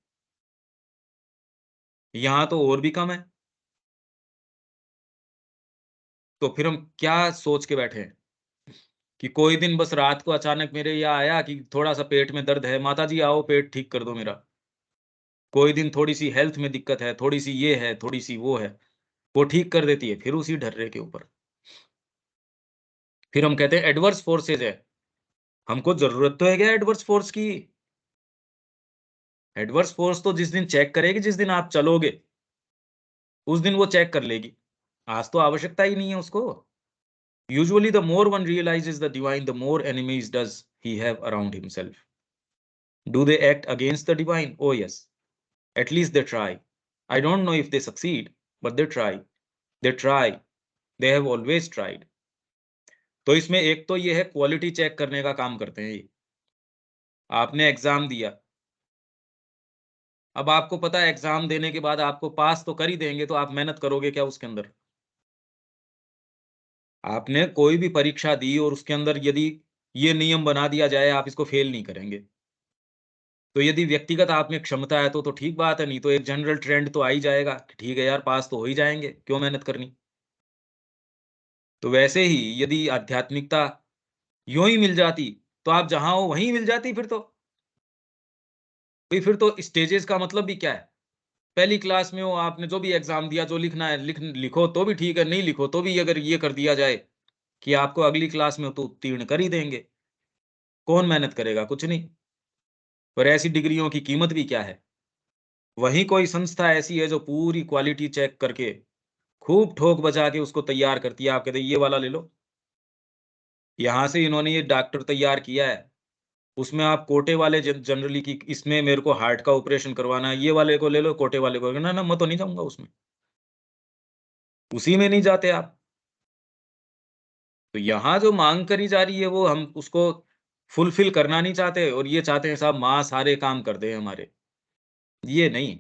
यहाँ तो और भी कम है। तो फिर हम क्या सोच के बैठे हैं कि कोई दिन बस रात को अचानक मेरे यहाँ आया कि थोड़ा सा पेट में दर्द है, माता जी आओ पेट ठीक कर दो मेरा। कोई दिन थोड़ी सी हेल्थ में दिक्कत है, थोड़ी सी ये है, थोड़ी सी वो है, वो ठीक कर देती है, फिर उसी ढर्रे के ऊपर। फिर हम कहते हैं एडवर्स फोर्सेज है। हमको जरूरत तो है क्या एडवर्स फोर्स की? एडवर्स फोर्स तो जिस दिन चेक करेगी, जिस दिन आप चलोगे उस दिन वो चेक कर लेगी। आज तो आवश्यकता ही नहीं है उसको। Usually the more one realises the divine, the more enemies does he have around himself. Do they act against the divine? Oh yes, at least they try. I don't know if they succeed, but they try. They try. They have always tried. तो इसमें एक तो ये है quality check करने का काम करते हैं ये। आपने एग्जाम दिया, अब आपको पता है एग्जाम देने के बाद आपको पास तो कर ही देंगे, तो आप मेहनत करोगे क्या उसके अंदर? आपने कोई भी परीक्षा दी और उसके अंदर यदि ये नियम बना दिया जाए आप इसको फेल नहीं करेंगे, तो यदि व्यक्तिगत आप में क्षमता है तो ठीक बात है, नहीं तो एक जनरल ट्रेंड तो आ ही जाएगा कि ठीक है यार पास तो हो ही जाएंगे, क्यों मेहनत करनी। तो वैसे ही यदि आध्यात्मिकता यूं ही मिल जाती तो आप जहां हो वहीं मिल जाती। फिर तो भाई फिर तो स्टेजेस का मतलब भी क्या है? पहली क्लास में हो, आपने जो भी एग्जाम दिया, जो लिखना है लिखो तो भी ठीक है, नहीं लिखो तो भी अगर ये कर दिया जाए कि आपको अगली क्लास में हो तो उत्तीर्ण कर ही देंगे, कौन मेहनत करेगा? कुछ नहीं। पर ऐसी डिग्रियों की कीमत भी क्या है? वहीं कोई संस्था ऐसी है जो पूरी क्वालिटी चेक करके खूब ठोक बजा के उसको तैयार करती है। आप कहते हैं ये वाला ले लो, यहाँ से इन्होंने ये डॉक्टर तैयार किया है, उसमें आप कोटे वाले जनरली की इसमें मेरे को हार्ट का ऑपरेशन करवाना है, ये वाले को ले लो, कोटे वाले को। ना ना, मैं तो नहीं जाऊंगा उसमें, उसी में नहीं जाते आप। तो यहाँ जो मांग करी जा रही है वो हम उसको फुलफिल करना नहीं चाहते, और ये चाहते हैं साहब माँ सारे काम कर दे हमारे। ये नहीं।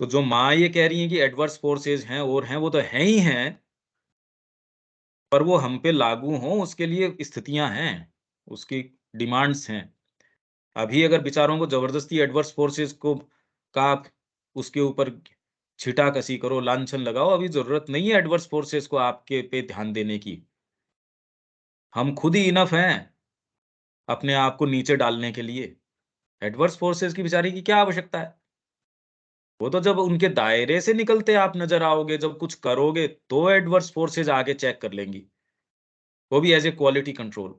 तो जो माँ ये कह रही है कि एडवर्स फोर्सेज हैं और हैं, वो तो हैं ही हैं, पर वो हम पे लागू हों उसके लिए स्थितियां हैं, उसकी डिमांड्स हैं। अभी अगर बेचारों को जबरदस्ती एडवर्स फोर्सेस को का आप उसके ऊपर छींटा-कसी करो, लांछन लगाओ, अभी ज़रूरत नहीं है एडवर्स फोर्सेस को आपके पे ध्यान देने की। हम खुद ही इनफ हैं अपने आप को नीचे डालने के लिए। एडवर्स फोर्सेस की बेचारी की क्या आवश्यकता है? वो तो जब उनके दायरे से निकलते आप नज़र आओगे, जब कुछ करोगे तो एडवर्स फोर्सेस आके चेक कर लेंगी। वो भी एज़ ए क्वालिटी कंट्रोल।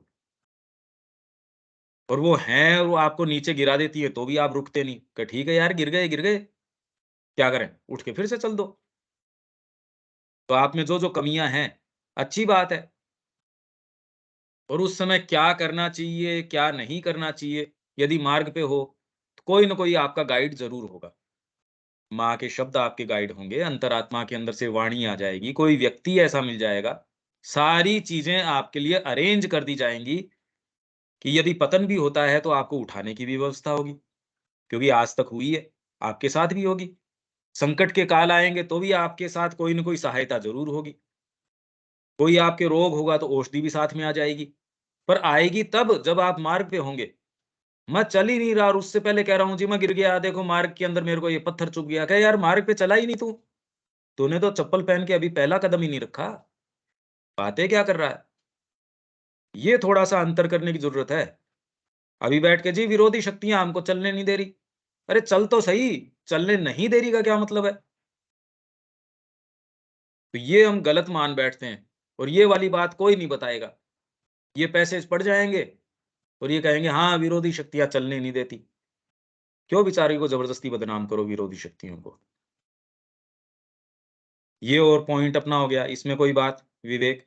और वो हैं और वो आपको नीचे गिरा देती है तो भी आप रुकते नहीं कि ठीक है यार गिर गए, गिर गए, क्या करें? उठ के फिर से चल दो। तो आप में जो-जो कमियाँ हैं, अच्छी बात है। और उस समय क्या करना चाहिए, क्या नहीं करना चाहिए, यदि मार्ग पे हो, तो कोई न कोई आपका गाइड ज़रूर होगा। माँ के शब्द आपके गाइड होंगे, अंतरात्मा के अंदर से वाणी आ जाएगी, कोई व्यक्ति ऐसा मिल जाएगा, सारी चीज़ें आपके लिए अरेंज कर दी जाएँगी कि यदि पतन भी होता है तो आपको उठाने की भी व्यवस्था होगी, क्योंकि आज तक हुई है, आपके साथ भी होगी। संकट के काल आएँगे तो भी आपके साथ कोई न कोई सहायता ज़रूर होगी। कोई आपके रोग होगा तो औषधि भी साथ में आ जाएगी, पर आएगी तब जब आप मार्ग पे होंगे। मैं चल ही नहीं रहा और उससे पहले कह रहा हूँ जी मैं गिर गया, देखो मार्ग के अंदर मेरे को ये पत्थर चुभ गया। कहे यार मार्ग पे चला ही नहीं तू, तूने तो चप्पल पहन के अभी पहला कदम ही नहीं रखा, बातें क्या कर रहा है? ये थोड़ा-सा अंतर करने की ज़रूरत है। अभी बैठ के जी विरोधी शक्तियाँ हमको चलने नहीं दे रही। अरे चल तो सही, चलने नहीं दे रही का क्या मतलब है? तो ये हम गलत मान बैठते हैं और ये वाली बात कोई नहीं बताएगा। ये पैसेज पढ़ जाएँगे और ये कहेंगे हाँ, विरोधी शक्तियाँ चलने नहीं देती। क्यों बेचारे को ज़बरदस्ती बदनाम करो विरोधी शक्तियों को? ये और पॉइंट अपना हो गया, इसमें कोई बात विवेक?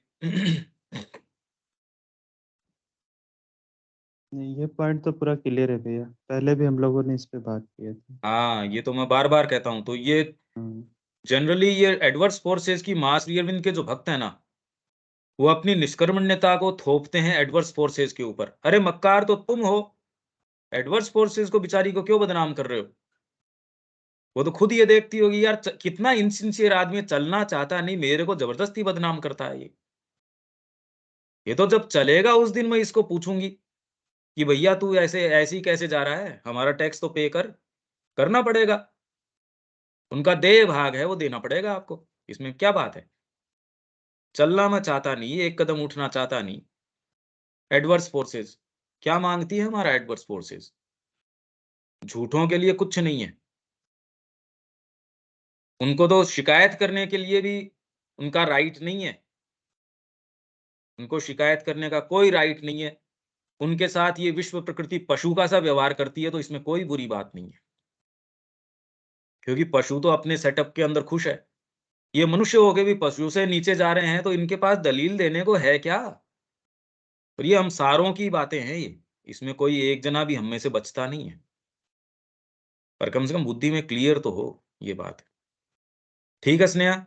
नहीं, ये पॉइंट तो पूरा क्लियर है भैया। पहले भी हम लोगों ने इस पे बात किए थे। हाँ, ये तो मैं बार-बार कहता हूँ। तो ये हुँ, जनरली ये एडवर्स फोर्सेस की मां श्री अरविंद के जो भक्त हैं ना, वो अपनी निष्कर्मण्यता को थोपते हैं एडवर्स फोर्सेस के ऊपर। अरे मक्कार तो तुम हो, एडवर्स फोर्सेस को बेचारी को क्यों बदनाम कर रहे हो? वो तो खुद ये देखती होगी यार कितना इनसिंसियर आदमी है, चलना चाहता नहीं, मेरे को जबरदस्ती बदनाम करता है ये। ये तो जब चलेगा उस दिन मैं इसको पूछूँगी कि भैया तू ऐसे ही कैसे जा रहा है? हमारा टैक्स तो पे कर। करना पड़ेगा। उनका देह भाग है, वो देना पड़ेगा आपको। इसमें क्या बात है? चलना मैं चाहता नहीं, एक कदम उठना चाहता नहीं। एडवर्स फोर्सेस, क्या माँगती है हमारा एडवर्स फोर्सेस? झूठों के लिए कुछ नहीं है। उनको तो शिकायत करने के लिए भी उनका राइट नहीं है। उनको शिकायत करने का कोई राइट नहीं है। उनके साथ ये विश्व प्रकृति पशु का सा व्यवहार करती है, तो इसमें कोई बुरी बात नहीं है। क्योंकि पशु तो अपने सेटअप के अंदर खुश है। ये मनुष्य होके भी पशु से नीचे जा रहे हैं, तो इनके पास दलील देने को है क्या? और ये हम सारों की बातें हैं ये। इसमें कोई एक जना भी हम में से बचता नहीं है। पर कम से कम बुद्धि में क्लियर तो हो ये बात। ठीक है स्नेहा?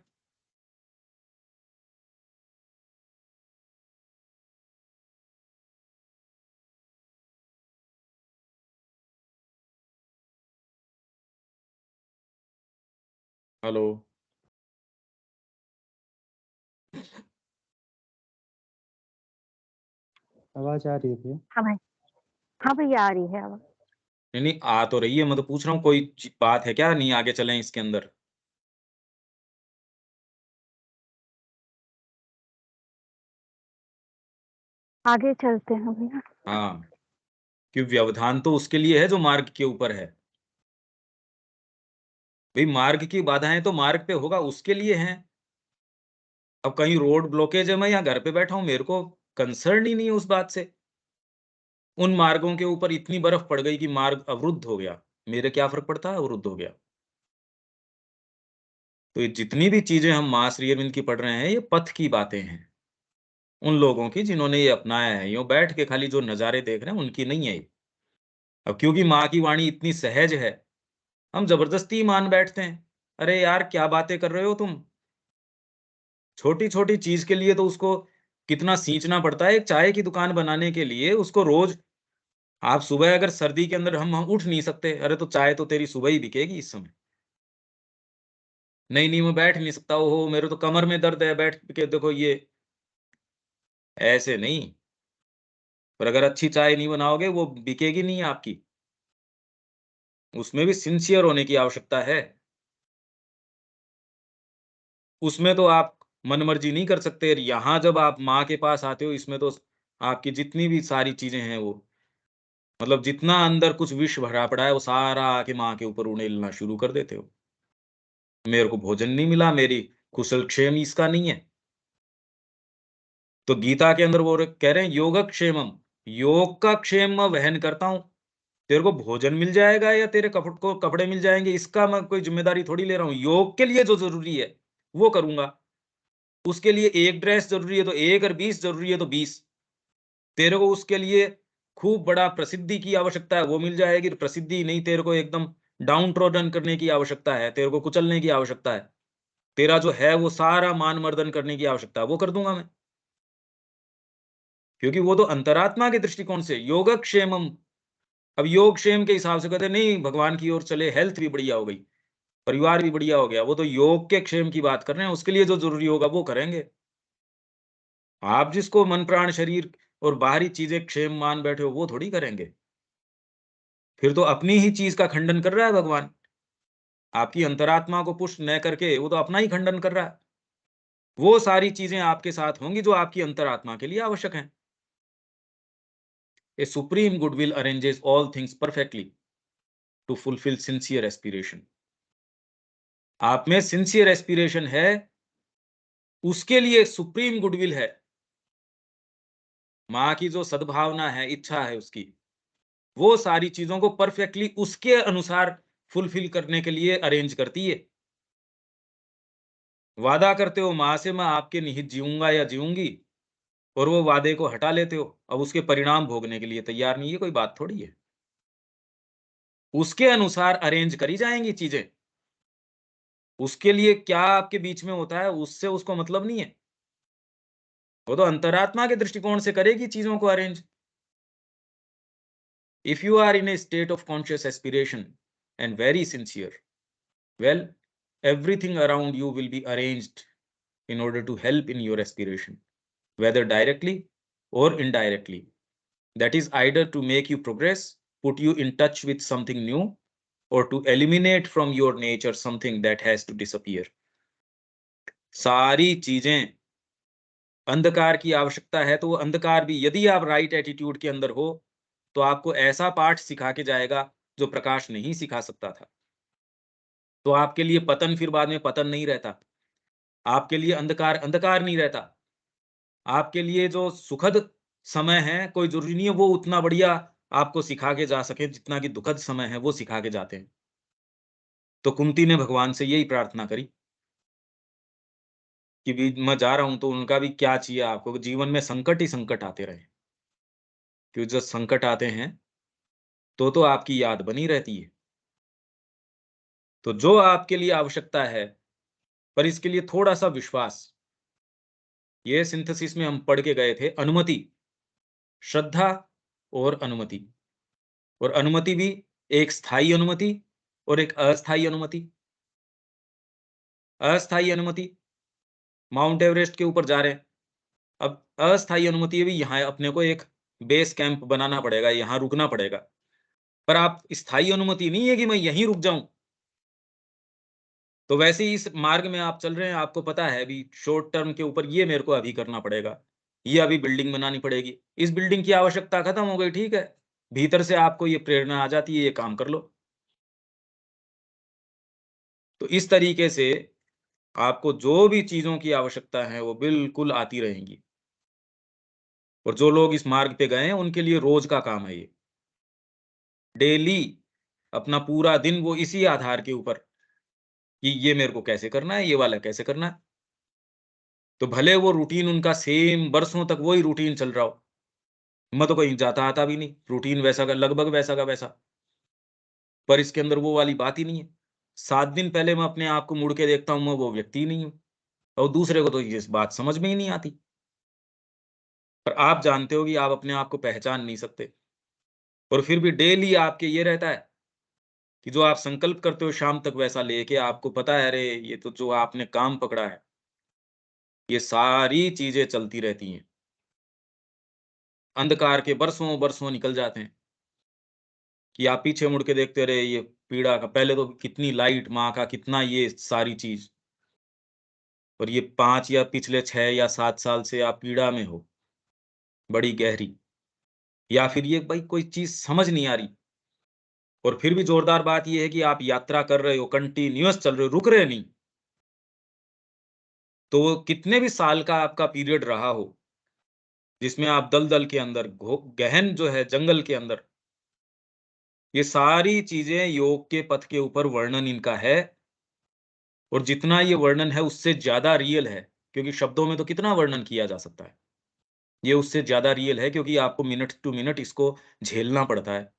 हेलो? आवाज़ आ रही है भैया? हाँ भाई, हाँ भैया आ रही है आवाज़। नहीं, नहीं आ तो रही है, मैं तो पूछ रहा हूँ कोई बात है क्या? नहीं आगे चलें इसके अंदर? आगे चलते हैं भैया। हाँ, कि व्यवधान तो उसके लिए है जो मार्ग के ऊपर है। भई मार्ग की बाधाएँ तो मार्ग पे होगा उसके लिए हैं। अब कहीं रोड ब्लॉकेज है, मैं यहाँ घर पे बैठा हूँ, मेरे को कंसर्न ही नहीं है उस बात से। उन मार्गों के ऊपर इतनी बर्फ पड़ गई कि मार्ग अवरुद्ध हो गया। मेरे क्या फ़र्क पड़ता है अवरुद्ध हो गया। तो ये जितनी भी चीज़ें हम माँ श्री अरविंद की पढ़ रहे हैं, ये पथ की बातें हैं। उन लोगों की जिन्होंने ये अपनाया है। यूँ बैठ के खाली जो नज़ारे देख रहे हैं, उनकी नहीं है ये। अब क्योंकि माँ की वाणी इतनी सहज है, हम ज़बरदस्ती मान बैठते हैं। अरे यार! क्या बातें कर रहे हो तुम? छोटी-छोटी चीज़ के लिए तो उसको कितना सींचना पड़ता है। एक चाय की दुकान बनाने के लिए उसको रोज़ आप सुबह अगर सर्दी के अंदर हम उठ नहीं सकते, अरे तो चाय तो तेरी सुबह ही बिकेगी इस समय। नहीं, नहीं मैं बैठ नहीं सकता, ओहो! मेरे तो कमर में दर्द है, बैठ के देखो ये ऐसे नहीं। पर अगर अच्छी चाय नहीं बनाओगे, वो बिकेगी नहीं आपकी। उसमें भी सिंसियर होने की आवश्यकता है। उसमें तो आप मनमर्जी नहीं कर सकते। यहाँ जब आप माँ के पास आते हो, इसमें तो आपकी जितनी भी सारी चीज़ें हैं वो मतलब जितना अंदर कुछ विष भरा पड़ा है, वो सारा आके माँ के ऊपर उड़ेलना शुरू कर देते हो। मेरे को भोजन नहीं मिला, मेरी कुशल-क्षेम इसका नहीं है। तो गीता के अंदर वो कह रहे हैं योगक्षेमम, योग का क्षेम मैं वहन करता हूँ। तेरे को भोजन मिल जाएगा या तेरे कपड़े मिल जाएँगे, इसका मैं कोई ज़िम्मेदारी थोड़ी ले रहा हूँ। योग के लिए जो ज़रूरी है, वो करूँगा। उसके लिए 1 ड्रेस ज़रूरी है तो 1 और 20 ज़रूरी है तो 20। तेरे को उसके लिए खूब बड़ा प्रसिद्धि की आवश्यकता है, वो मिल जाएगी। प्रसिद्धि नहीं, तेरे को एकदम डाउन ट्रोडन करने की आवश्यकता है, तेरे को कुचलने की आवश्यकता है। तेरा जो है वो सारा मान-मर्दन करने की आवश्यकता है, वो कर दूँगा मैं। क्योंकि वो तो अंतरात्मा के दृष्टिकोण से योगक्षेमम। अब योगक्षेम के हिसाब से कहते नहीं भगवान की ओर चले, हेल्थ भी बढ़िया हो गई, परिवार भी बढ़िया हो गया, वो तो योग के क्षेम की बात कर रहे हैं, उसके लिए जो जरूरी होगा वो करेंगे। आप जिसको मन प्राण शरीर और बाहरी चीजें क्षेम मान बैठे हो वो थोड़ी करेंगे। फिर तो अपनी ही चीज का खंडन कर रहा है भगवान। आपकी अंतरात्मा को पुष्ट न करके वो तो अपना ही खंडन कर रहा है। वो सारी चीजें आपके साथ होंगी जो आपकी अंतरात्मा के लिए आवश्यक हैं। A supreme goodwill arranges all things perfectly to fulfil sincere aspiration. आप में सिंसियर एस्पिरेशन है, उसके लिए सुप्रीम गुडविल है। माँ की जो सद्भावना है, इच्छा है उसकी, वो सारी चीजों को परफेक्टली उसके अनुसार फुलफिल करने के लिए अरेंज करती है। वादा करते हो माँ से मैं आपके निहित जीऊंगा या जीऊंगी, और वो वादे को हटा लेते हो, अब उसके परिणाम भोगने के लिए तैयार नहीं है, कोई बात थोड़ी है। उसके अनुसार अरेंज करी जाएंगी चीजें। उसके लिए क्या आपके बीच में होता है उससे उसको मतलब नहीं है। वो तो अंतरात्मा के दृष्टिकोण से करेगी चीजों को arrange. If you are in a state of conscious aspiration and very sincere, well, everything around you will be arranged in order to help in your aspiration, whether directly or indirectly. That is either to make you progress, put you in touch with something new, or to eliminate from your nature something that has to disappear. सारी चीजें, अंधकार की आवश्यकता है तो वो अंधकार भी यदि आप राइट एटीट्यूड के अंदर हो तो आपको ऐसा पाठ सिखा के जाएगा जो प्रकाश नहीं सिखा सकता था। तो आपके लिए पतन फिर बाद में पतन नहीं रहता, आपके लिए अंधकार अंधकार नहीं रहता। आपके लिए जो सुखद समय है कोई जरूरी नहीं है वो उतना बढ़िया आपको सिखा के जा सके जितना कि दुखद समय है वो सिखा के जाते हैं। तो कुंती ने भगवान से यही प्रार्थना करी कि भी मैं जा रहा हूं तो उनका भी क्या चाहिए आपको, जीवन में संकट ही संकट आते रहे, क्योंकि जब संकट आते हैं तो आपकी याद बनी रहती है। तो जो आपके लिए आवश्यकता है, पर इसके लिए थोड़ा सा विश्वास। ये सिंथेसिस में हम पढ़ के गए थे, अनुमति, श्रद्धा और अनुमति। और अनुमति भी एक स्थायी अनुमति और एक अस्थायी अनुमति। अस्थायी अनुमति, माउंट एवरेस्ट के ऊपर जा रहे हैं, अब अस्थायी अनुमति है भी यहाँ अपने को एक बेस कैंप बनाना पड़ेगा, यहाँ रुकना पड़ेगा। पर आप स्थायी अनुमति नहीं है कि मैं यहीं रुक जाऊं। तो वैसे ही इस मार्ग में आप चल रहे हैं, आपको पता है अभी शॉर्ट टर्म के ऊपर ये मेरे को अभी करना पड़ेगा, ये अभी बिल्डिंग बनानी पड़ेगी, इस बिल्डिंग की आवश्यकता खत्म हो गई, ठीक है, भीतर से आपको ये प्रेरणा आ जाती है, ये काम कर लो। तो इस तरीके से आपको जो भी चीजों की आवश्यकता है वो बिल्कुल आती रहेंगी। और जो लोग इस मार्ग पे गए हैं उनके लिए रोज का काम है ये। डेली अपना पूरा दिन वो इसी आधार के ऊपर कि ये मेरे को कैसे करना है, ये वाला कैसे करना है। तो भले वो रूटीन उनका सेम बरसों तक वही रूटीन चल रहा हो, मैं तो कहीं जाता आता भी नहीं, रूटीन वैसा का लगभग वैसा का वैसा, पर इसके अंदर वो वाली बात ही नहीं है। 7 दिन पहले मैं अपने आप को मुड़ के देखता हूँ, मैं वो व्यक्ति ही नहीं हूँ, और दूसरे को तो ये बात समझ में ही नहीं आती। पर आप जानते हो कि आप अपने आप को पहचान नहीं सकते, और फिर भी डेली आपके ये रहता है कि जो आप संकल्प करते हो शाम तक वैसा लेके आपको पता है, अरे ये तो जो आपने काम पकड़ा है, ये सारी चीजें चलती रहती हैं। अंधकार के बरसों बरसों निकल जाते हैं कि आप पीछे मुड़ के देखते रहे, ये पीड़ा का पहले तो कितनी लाइट माँ का, कितना ये सारी चीज, और ये 5 या पिछले 6 या 7 साल से आप पीड़ा में हो, बड़ी गहरी, या फिर ये भाई कोई चीज समझ नहीं आ रही। और फिर भी जोरदार बात ये है कि आप यात्रा कर रहे हो, कंटिन्यूअस चल रहे हो, रुक रहे नहीं। तो वो कितने भी साल का आपका पीरियड रहा हो, जिसमें आप दलदल के अंदर, गहन जो है जंगल के अंदर, ये सारी चीजें योग के पथ के ऊपर वर्णन इनका है। और जितना ये वर्णन है उससे ज्यादा रियल है, क्योंकि शब्दों में तो कितना वर्णन किया जा सकता है, ये उससे ज्यादा रियल है क्योंकि आपको मिनट टू मिनट इसको झेलना पड़ता है।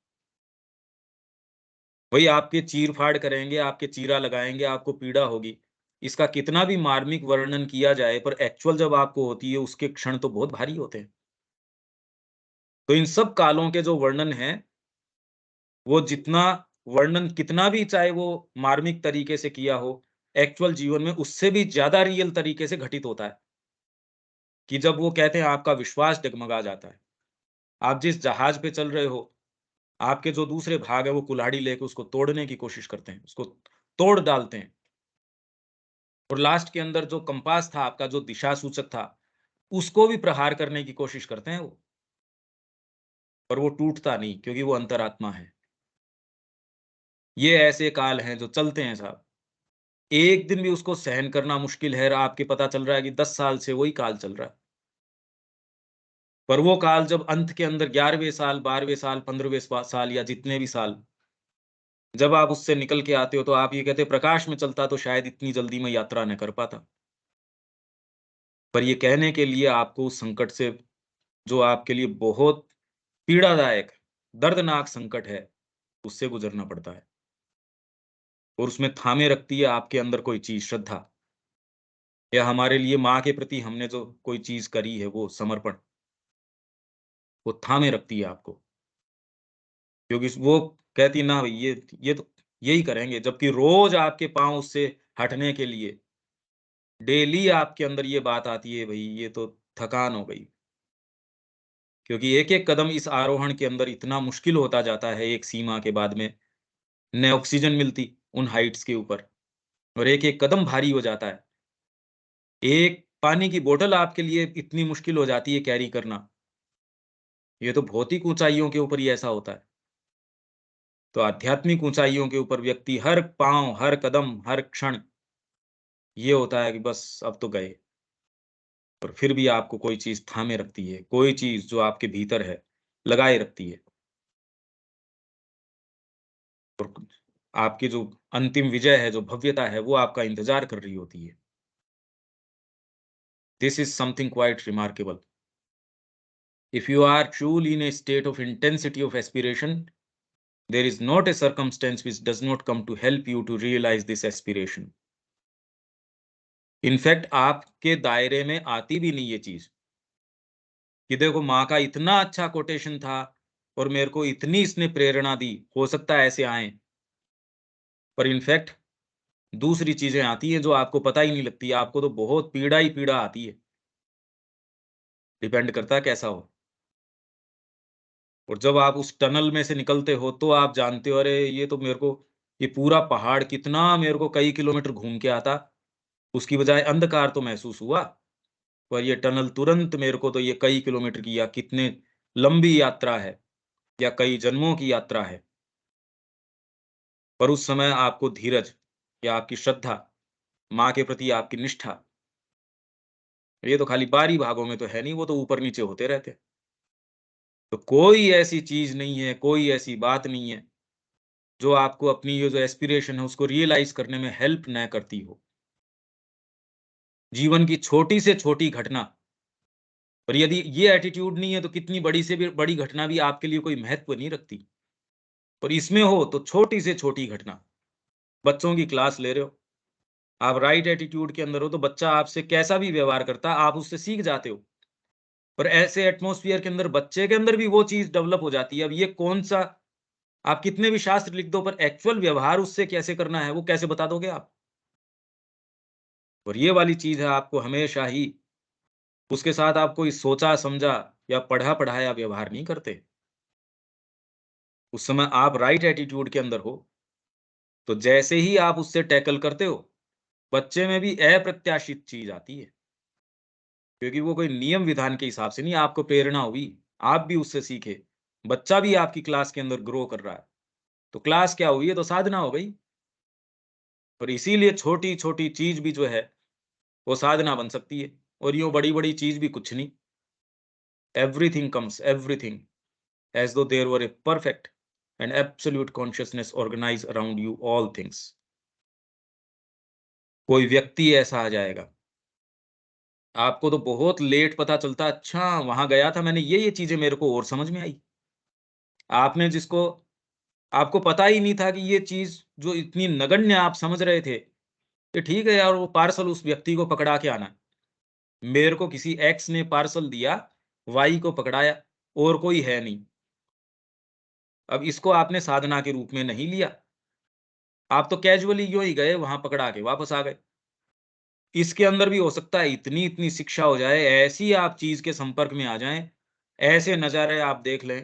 वही आपके चीर-फाड़ करेंगे, आपके चीरा लगाएँगे, आपको पीड़ा होगी। इसका कितना भी मार्मिक वर्णन किया जाए, पर एक्चुअल जब आपको होती है, उसके क्षण तो बहुत भारी होते हैं। तो इन सब कालों के जो वर्णन है, वो जितना वर्णन कितना भी चाहे वो मार्मिक तरीके से किया हो, एक्चुअल जीवन में उससे भी ज्यादा रियल तरीके से घटित होता है। कि जब वो कहते हैं आपका विश्वास डगमगा जाता है। आप जिस जहाज पे चल रहे हो, आपके जो दूसरे भाग है वो कुल्हाड़ी लेके उसको तोड़ने की कोशिश करते हैं, उसको तोड़ डालते हैं। और लास्ट के अंदर जो कंपास था आपका, जो दिशा सूचक था, उसको भी प्रहार करने की कोशिश करते हैं वो। पर वो टूटता नहीं, क्योंकि वो अंतरात्मा है। ये ऐसे काल हैं जो चलते हैं साहब। एक दिन भी उसको सहन करना मुश्किल है, और आपके पता चल रहा है कि 10 साल से वही काल चल रहा है। पर वो काल जब अंत के अंदर 11वें साल, 12वें साल, 15वें साल या जितने भी साल, जब आप उससे निकल के आते हो, तो आप ये कहते प्रकाश में चलता तो शायद इतनी जल्दी मैं यात्रा न कर पाता। पर ये कहने के लिए आपको उस संकट से, जो आपके लिए बहुत पीड़ादायक, दर्दनाक संकट है, उससे गुजरना पड़ता है। और उसमें थामे रखती है आपके अंदर कोई चीज, श्रद्धा, या हमारे लिए माँ के प्रति हमने जो कोई चीज करी है वो समर्पण, वो थामे रखती है आपको। क्योंकि वो कहती है ना भाई, ये तो यही करेंगे, जबकि रोज आपके पाँव उससे हटने के लिए डेली आपके अंदर ये बात आती है, भाई ये तो थकान हो गई। क्योंकि एक-एक कदम इस आरोहण के अंदर इतना मुश्किल होता जाता है, एक सीमा के बाद में न ऑक्सीजन मिलती उन हाइट्स के ऊपर, और एक-एक कदम भारी हो जाता है। एक पानी की बोतल आपके लिए इतनी मुश्किल हो जाती है कैरी करना। ये तो भौतिक ऊँचाइयों के ऊपर ही ऐसा होता है। तो आध्यात्मिक ऊँचाइयों के ऊपर व्यक्ति हर पाँव, हर कदम, हर क्षण ये होता है कि बस अब तो गए। और फिर भी आपको कोई चीज़ थामे रखती है, कोई चीज़ जो आपके भीतर है, लगाए रखती है। और आपकी जो अंतिम विजय है, जो भव्यता है, वो आपका इंतज़ार कर रही होती है। This is something quite remarkable. If you are truly in a state of intensity of aspiration, there is not a circumstance which does not come to help you to realize this aspiration. In fact आपके दायरे में आती भी नहीं ये चीज़, कि देखो माँ का इतना अच्छा कोटेशन था और मेरे को इतनी इसने प्रेरणा दी, हो सकता है ऐसे आएँ। पर इनफैक्ट दूसरी चीज़ें आती हैं जो आपको पता ही नहीं लगती, आपको तो बहुत पीड़ा ही पीड़ा आती है। डिपेंड करता है कैसा हो। और जब आप उस टनल में से निकलते हो, तो आप जानते हो, अरे ये तो मेरे को ये पूरा पहाड़ कितना मेरे को कई किलोमीटर घूम के आता, उसकी बजाय अंधकार तो महसूस हुआ। पर ये टनल तुरंत मेरे को तो ये कई किलोमीटर की या कितने लंबी यात्रा है, या कई जन्मों की यात्रा है। पर उस समय आपको धीरज, या आपकी श्रद्धा, माँ के प्रति आपकी निष्ठा, ये तो खाली बाहरी भागों में तो है नहीं, वो तो ऊपर-नीचे होते रहते हैं। तो कोई ऐसी चीज़ नहीं है, कोई ऐसी बात नहीं है, जो आपको अपनी ये जो एस्पिरेशन है उसको रियलाइज़ करने में हेल्प ना करती हो। जीवन की छोटी से छोटी घटना, और यदि ये एटीट्यूड नहीं है, तो कितनी बड़ी से भी बड़ी घटना भी आपके लिए कोई महत्व नहीं रखती। और इसमें हो तो छोटी से छोटी घटना, बच्चों की क्लास ले रहे हो, आप राइट एटीट्यूड के अंदर हो, तो बच्चा आपसे कैसा भी व्यवहार करता है, आप उससे सीख जाते हो। पर ऐसे एटमॉस्फेयर के अंदर बच्चे के अंदर भी वो चीज़ डेवलप हो जाती है। अब ये कौन-सा, आप कितने भी शास्त्र लिख दो, पर एक्चुअल व्यवहार उससे कैसे करना है, वो कैसे बता दोगे आप? और ये वाली चीज़ है, आपको हमेशा ही उसके साथ आप कोई सोचा-समझा या पढ़ा-पढ़ाया व्यवहार नहीं करते। उस समय आप राइट एटीट्यूड के अंदर हो, तो जैसे ही आप उससे टैकल करते हो, बच्चे में भी अप्रत्याशित चीज़ आती है। क्योंकि वो कोई नियम विधान के हिसाब से नहीं, आपको प्रेरणा हुई, आप भी उससे सीखे। बच्चा भी आपकी क्लास के अंदर ग्रो कर रहा है, तो क्लास क्या हुई? ये तो साधना हो गई। और इसीलिए छोटी-छोटी चीज़ भी जो है, वो साधना बन सकती है, और यूँ बड़ी-बड़ी चीज़ भी कुछ नहीं। Everything comes everything as though there were a perfect and absolute consciousness organized around you all things. कोई व्यक्ति ऐसा आ जाएगा, आपको तो बहुत लेट पता चलता, अच्छा वहाँ गया था मैंने, ये चीज़ें मेरे को और समझ में आई। आपने जिसको, आपको पता ही नहीं था कि ये चीज़ जो इतनी नगण्य आप समझ रहे थे, कि ठीक है यार, वो पार्सल उस व्यक्ति को पकड़ा के आना। मेरे को किसी एक्स ने पार्सल दिया, वाई को पकड़ाया, और कोई है नहीं। अब इसको आपने साधना के रूप में नहीं लिया, आप तो कैजुअली यूँ ही गए, वहाँ पकड़ा के वापस आ गए। इसके अंदर भी हो सकता है इतनी-इतनी शिक्षा हो जाए, ऐसी आप चीज़ के संपर्क में आ जाएँ, ऐसे नज़ारे आप देख लें,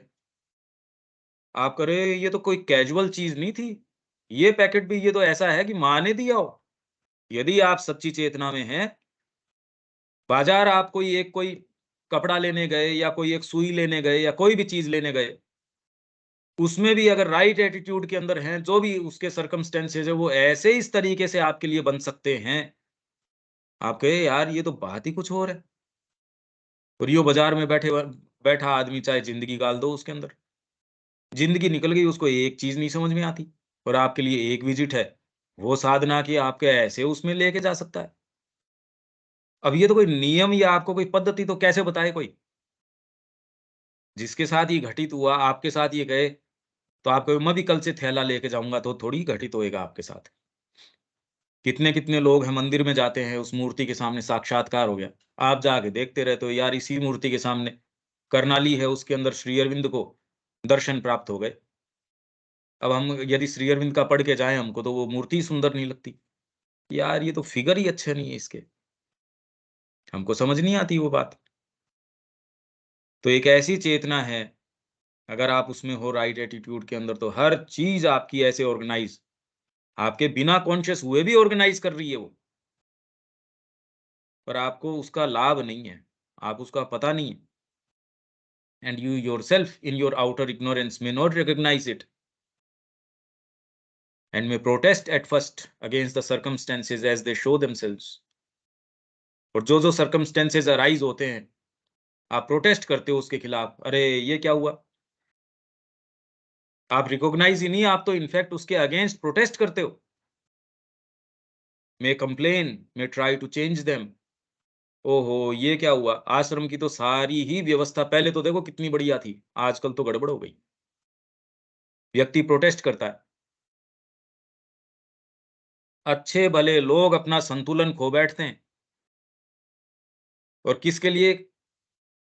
आप कह रहे ये तो कोई कैजुअल चीज़ नहीं थी। ये पैकेट भी ये तो ऐसा है कि माँ ने दिया हो। यदि आप सच्ची चेतना में हैं, बाज़ार आप कोई कपड़ा लेने गए या कोई एक सुई लेने गए या कोई भी चीज़ लेने गए, उसमें भी अगर राइट एटीट्यूड के अंदर हैं, जो भी उसके सर्कमस्टेंसेस है, वो ऐसे इस तरीके से आपके लिए बन सकते हैं, आप कहे यार ये तो बात ही कुछ और है। और यूँ बाज़ार में बैठा आदमी चाहे ज़िंदगी गाल दो उसके अंदर। ज़िंदगी निकल गई, उसको एक चीज़ नहीं समझ में आती और आपके लिए एक विज़िट है, वो साधना की आपके ऐसे उसमें लेके जा सकता है। अब ये तो कोई नियम या आपको कोई पद्धति तो कैसे बताए कोई? जिसके साथ ये घटित हुआ, आपके साथ ये गए, तो आप कहे मैं भी कल से थैला लेके जाऊँगा तो थोड़ी घटित होएगा आपके साथ। कितने-कितने लोग हैं मंदिर में जाते हैं, उस मूर्ति के सामने साक्षात्कार हो गया। आप जाके देखते रहते हो यार इसी मूर्ति के सामने कर्णाली है, उसके अंदर श्री अरविंद को दर्शन प्राप्त हो गए। अब हम यदि श्री अरविंद का पढ़ के जाएँ हमको तो वो मूर्ति ही सुंदर नहीं लगती। यार ये तो फिगर ही अच्छे नहीं है इसके, हमको समझ नहीं आती वो बात। तो एक ऐसी चेतना है, अगर आप उसमें हो राइट एटीट्यूड के अंदर तो हर चीज़ आपकी ऐसे ऑर्गेनाइज़ आपके बिना कॉन्शियस हुए भी ऑर्गेनाइज़ कर रही है वो, पर आपको उसका लाभ नहीं है, आप उसका पता नहीं है and you yourself in your outer ignorance may not recognize it and may protest at first against the circumstances as they show themselves। और जो-जो circumstances arise होते हैं, आप प्रोटेस्ट करते हो उसके खिलाफ, अरे! ये क्या हुआ? आप रिकॉग्नाइज़ ही नहीं, आप तो इनफैक्ट उसके अगेंस्ट प्रोटेस्ट करते हो। may complain, may try to change them। ओहो! ये क्या हुआ? आश्रम की तो सारी ही व्यवस्था पहले तो देखो कितनी बढ़िया थी, आजकल तो गड़बड़ हो गई। व्यक्ति प्रोटेस्ट करता है। अच्छे भले लोग अपना संतुलन खो बैठते हैं और किसके लिए?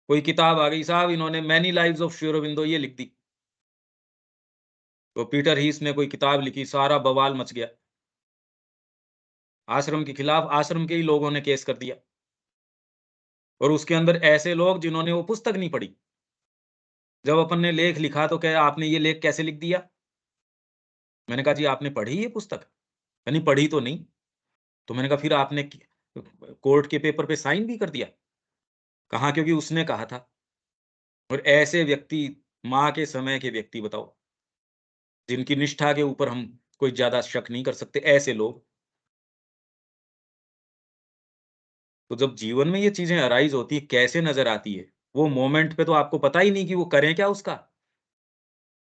कोई किताब आ गई, साहब इन्होंने many lives of Shri Aurobindo ये लिख दी। तो पीटर हीस ने कोई किताब लिखी, सारा बवाल मच गया। आश्रम के खिलाफ आश्रम के ही लोगों ने केस कर दिया और उसके अंदर ऐसे लोग जिन्होंने वो पुस्तक नहीं पढ़ी। जब अपन ने लेख लिखा तो कहे आपने ये लेख कैसे लिख दिया? मैंने कहा जी आपने पढ़ी ये पुस्तक? नहीं पढ़ी तो नहीं। तो मैंने कहा फिर आपने कोर्ट के पेपर पे साइन भी कर दिया? कहा क्योंकि उसने कहा था। और ऐसे व्यक्ति माँ के समय के व्यक्ति बताओ, जिनकी निष्ठा के ऊपर हम कोई ज़्यादा शक नहीं कर सकते, ऐसे लोग। तो जब जीवन में ये चीज़ें अराइज़ होती है, कैसे नज़र आती है? वो मोमेंट पे तो आपको पता ही नहीं कि वो करें क्या उसका?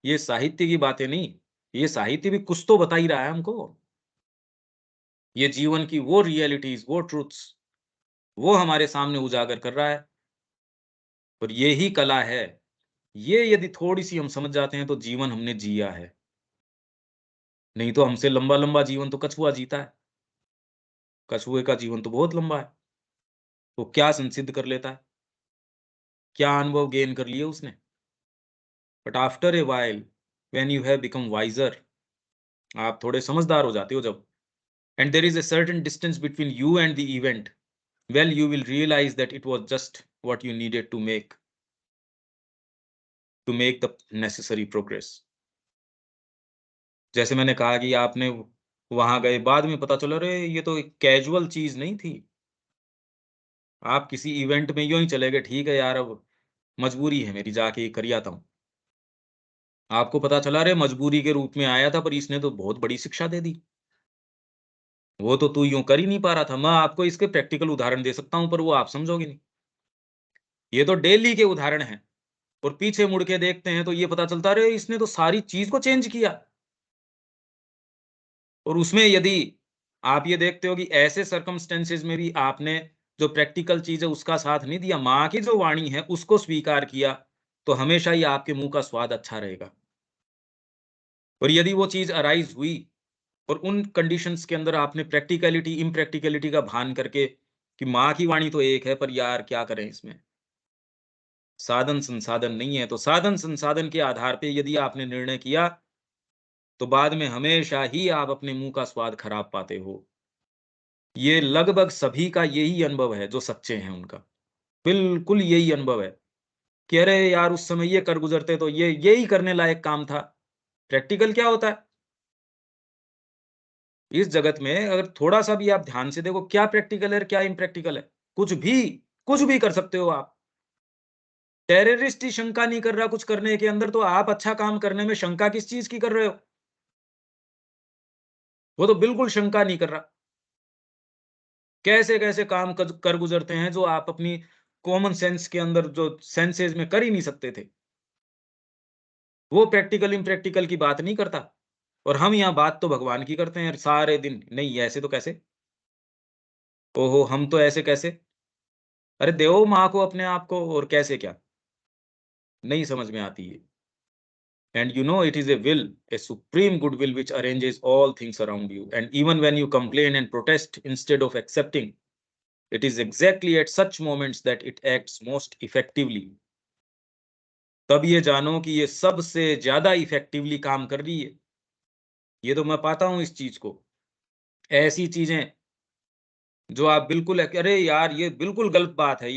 ये साहित्य की बातें नहीं, ये साहित्य भी कुछ तो बता ही रहा है हमको। ये जीवन की वो रियलिटीज़, वो ट्रुथ्स, वो हमारे सामने उजागर कर रहा है और ये ही कला है। ये यदि थोड़ी-सी हम समझ जाते हैं तो जीवन हमने जिया है। नहीं तो हमसे लंबा-लंबा जीवन तो कछुआ जीता है। कछुए का जीवन तो बहुत लंबा है। वो क्या संसिद्ध कर लेता है? क्या अनुभव गेन कर लिए उसने? But after a while when you have become wiser, आप थोड़े समझदार हो जाते हो जब, and there is a certain distance between you and the event, well you will realise that it was just what you needed to make the necessary progress. जैसे मैंने कहा कि आपने वहाँ गए, बाद में पता चला अरे! ये तो एक कैज़ुअल चीज़ नहीं थी। आप किसी इवेंट में यूँ ही चले गए, ठीक है यार अब मजबूरी है मेरी जाके ये कर ही आता हूँ। आपको पता चला अरे! मजबूरी के रूप में आया था पर इसने तो बहुत बड़ी शिक्षा दे दी। वो तो तू यूँ कर ही नहीं पा रहा था। मैं आपको इसके प्रैक्टिकल उदाहरण दे सकता हूँ पर वो आप समझोगे नहीं। ये तो डेली के उदाहरण हैं और पीछे मुड़ के देखते हैं तो ये पता चलता है अरे! इसने तो सारी चीज़ को चेंज किया। और उसमें यदि आप ये देखते हो कि ऐसे सर्कमस्टेंसेस में भी आपने जो प्रैक्टिकल चीज़ है उसका साथ नहीं दिया, माँ की जो वाणी है उसको स्वीकार किया, तो हमेशा ही आपके मुँह का स्वाद अच्छा रहेगा। और यदि वो चीज़ अराइज़ हुई और उन कंडीशंस के अंदर आपने प्रैक्टिकैलिटी, इम्प्रैक्टिकैलिटी का भान करके कि माँ की वाणी तो एक है पर यार क्या करें इसमें? साधन संसाधन नहीं है। तो साधन संसाधन के आधार पे यदि आपने निर्णय किया, तो बाद में हमेशा ही आप अपने मुंह का स्वाद खराब पाते हो। ये लगभग सभी का यही अनुभव है, जो सच्चे हैं उनका। बिल्कुल यही अनुभव है कि अरे यार, उस समय ये कर गुजरते तो ये यही करने लायक काम था। प्रैक्टिकल क्या होता है? इस जगत में अगर थोड़ा-सा भी आप ध्यान से देखो, क्या प्रैक्टिकल है, क्या इम्प्रैक्टिकल है? कुछ भी कर सकते हो आप। टेररिस्ट ही शंका नहीं कर रहा कुछ करने के अंदर, तो आप अच्छा काम करने में शंका किस चीज़ की कर रहे हो? वो तो बिल्कुल शंका नहीं कर रहा। कैसे-कैसे काम कर गुजरते हैं, जो आप अपनी कॉमन सेंस के अंदर, जो सेंसेस में कर ही नहीं सकते थे। वो प्रैक्टिकल इम्प्रैक्टिकल की बात नहीं करता। और हम यहाँ बात तो भगवान की करते हैं सारे दिन। नहीं, ऐसे तो कैसे? ओहो! हम तो ऐसे कैसे? अरे दो माँ को अपने आप को, और कैसे क्या? नहीं समझ में आती है। And you know, it is a will, a supreme good will which arranges all things around you. And even when you complain and protest instead of accepting, it is exactly at such moments that it acts most effectively. तब ये जानो कि ये सबसे ज्यादा effectively काम कर रही है। ये तो मैं पाता हूँ इस चीज को। ऐसी चीजें जो आप बिल्कुल अरे यार, ये बिल्कुल गलत बात है,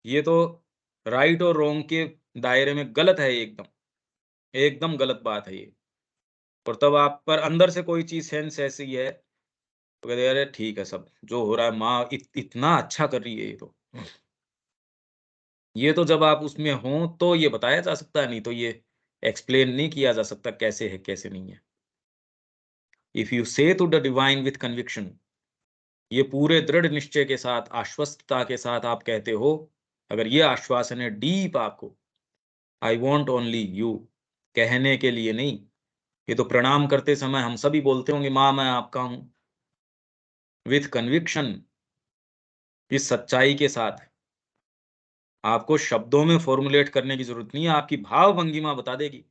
ये तो राइट और रॉन्ग के दायरे में गलत है, एकदम एकदम गलत बात है ये। और तब आप पर अंदर से कोई चीज सेंस ऐसी है, तो कहते हैं अरे ठीक है, सब जो हो रहा है, माँ इतना अच्छा कर रही है ये तो। ये तो जब आप उसमें हो तो ये बताया जा सकता है, नहीं तो ये एक्सप्लेन नहीं किया जा सकता कैसे है कैसे नहीं है। If you say to the divine with conviction, ये पूरे दृढ़ निश्चय के साथ, आश्वस्तता के साथ आप कहते हो, अगर ये आश्वासन है डीप आपको, आई वॉन्ट ओनली यू, कहने के लिए नहीं। ये तो प्रणाम करते समय हम सभी बोलते होंगे, माँ मैं आपका हूं, विथ कन्विक्शन, इस सच्चाई के साथ। आपको शब्दों में फॉर्मुलेट करने की जरूरत नहीं है, आपकी भाव भंगिमा बता देगी।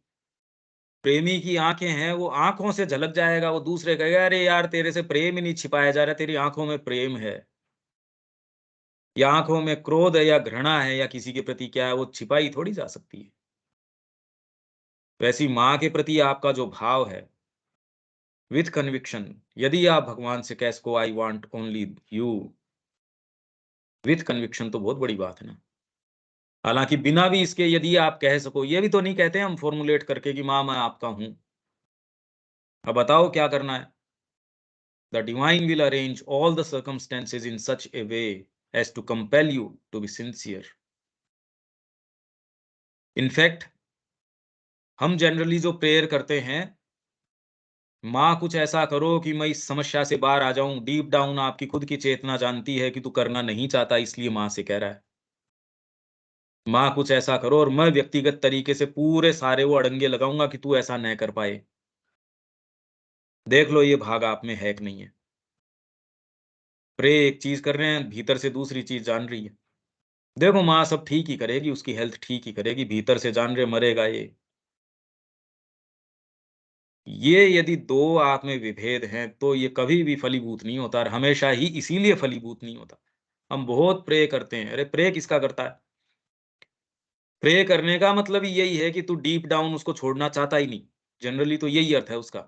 प्रेमी की आंखें हैं, वो आंखों से झलक जाएगा, वो दूसरे कहेगा अरे यार, तेरे से प्रेम ही नहीं छिपाया जा रहा, तेरी आंखों में प्रेम है, या आंखों में क्रोध है या घृणा है या किसी के प्रति क्या है, वो छिपाई थोड़ी जा सकती है। वैसी माँ के प्रति आपका जो भाव है विथ कन्विक्शन, यदि आप भगवान से कह सको I want only you with conviction, तो बहुत बड़ी बात है ना। हालांकि बिना भी इसके यदि आप कह सको, ये भी तो नहीं कहते हम फॉर्मुलेट करके कि माँ मैं आपका हूं, अब बताओ क्या करना है। The divine will arrange all the circumstances in such a way as to compel you to be sincere. In fact हम जनरली जो प्रेयर करते हैं, माँ कुछ ऐसा करो कि मैं इस समस्या से बाहर आ जाऊं, डीप डाउन आपकी खुद की चेतना जानती है कि तू करना नहीं चाहता, इसलिए माँ से कह रहा है। माँ कुछ ऐसा करो, और मैं व्यक्तिगत तरीके से पूरे सारे वो अड़ंगे लगाऊंगा कि तू ऐसा न कर पाए। देख लो ये भाग आप में है कि नहीं है। प्रे एक चीज कर रहे हैं, भीतर से दूसरी चीज जान रही है। देखो माँ सब ठीक ही करेगी, उसकी हेल्थ ठीक ही करेगी, भीतर से जान रहे मरेगा ये। ये यदि दो आप में विभेद हैं, तो ये कभी भी फलीभूत नहीं होता, और हमेशा ही इसीलिए फलीभूत नहीं होता। हम बहुत प्रे करते हैं, अरे प्रे किसका करता है? प्रे करने का मतलब ही यही है कि तू डीप डाउन उसको छोड़ना चाहता ही नहीं। जनरली तो यही अर्थ है उसका।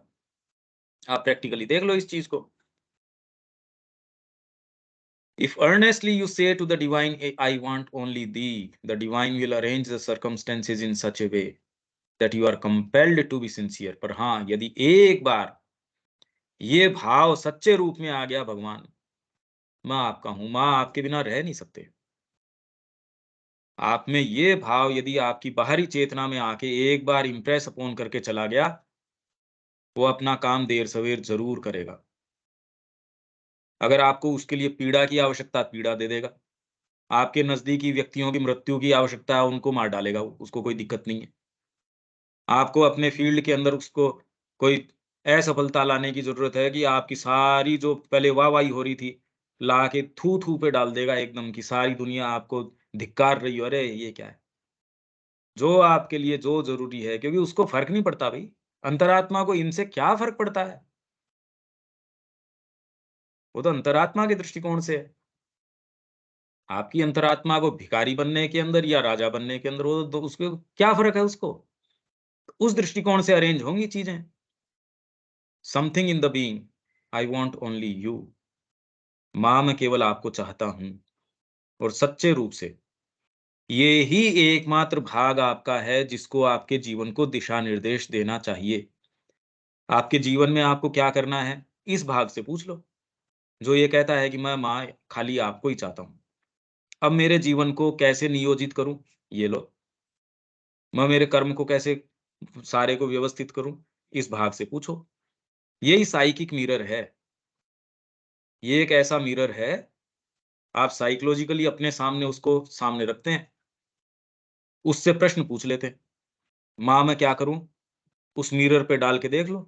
आप प्रैक्टिकली देख लो इस चीज को। If earnestly you say to the divine, I want only thee, the divine will arrange the circumstances in such a way that you are compelled to be sincere. पर हाँ, यदि एक बार ये भाव सच्चे रूप में आ गया, भगवान मैं आपका हूं, माँ आपके बिना रह नहीं सकते, आप में ये भाव यदि आपकी बाहरी चेतना में आके एक बार इंप्रेस अपॉन करके चला गया, वो अपना काम देर सवेर जरूर करेगा। अगर आपको उसके लिए पीड़ा की आवश्यकता, पीड़ा दे देगा। आपके नजदीकी व्यक्तियों की मृत्यु की आवश्यकता है, उनको मार डालेगा, उसको कोई दिक्कत नहीं है। आपको अपने फील्ड के अंदर उसको कोई असफलता लाने की ज़रूरत है कि आपकी सारी जो पहले वाह-वाही हो रही थी, ला के थू-थू पे डाल देगा एकदम, कि सारी दुनिया आपको धिक्कार रही हो, अरे ये क्या है? जो आपके लिए जो ज़रूरी है, क्योंकि उसको फ़र्क नहीं पड़ता भई, अंतरात्मा को इनसे क्या फ़र्क पड़ता है? वो तो अंतरात्मा के दृष्टिकोण से है। आपकी अंतरात्मा को भिखारी बनने के अंदर या राजा बनने के अंदर, वो उसको क्या फर्क है उसको? उस दृष्टिकोण से अरेंज होंगी चीजें। Something in the being, I want only you. माँ, मैं केवल आपको चाहता हूं, और सच्चे रूप से ये ही एकमात्र भाग आपका है जिसको आपके जीवन को दिशा निर्देश देना चाहिए। आपके जीवन में आपको क्या करना है, इस भाग से पूछ लो, जो ये कहता है कि मैं माँ खाली आपको ही चाहता हूँ। अब मेरे जीवन को कैसे नियोजित करूं, ये लो। मैं मेरे कर्म को कैसे सारे को व्यवस्थित करूं, इस भाग से पूछो। यही साइकिक मिरर है। ये एक ऐसा मिरर है, आप साइकोलॉजिकली अपने सामने उसको सामने रखते हैं, उससे प्रश्न पूछ लेते हैं, माँ मैं क्या करूं? उस मिरर पे डाल के देख लो।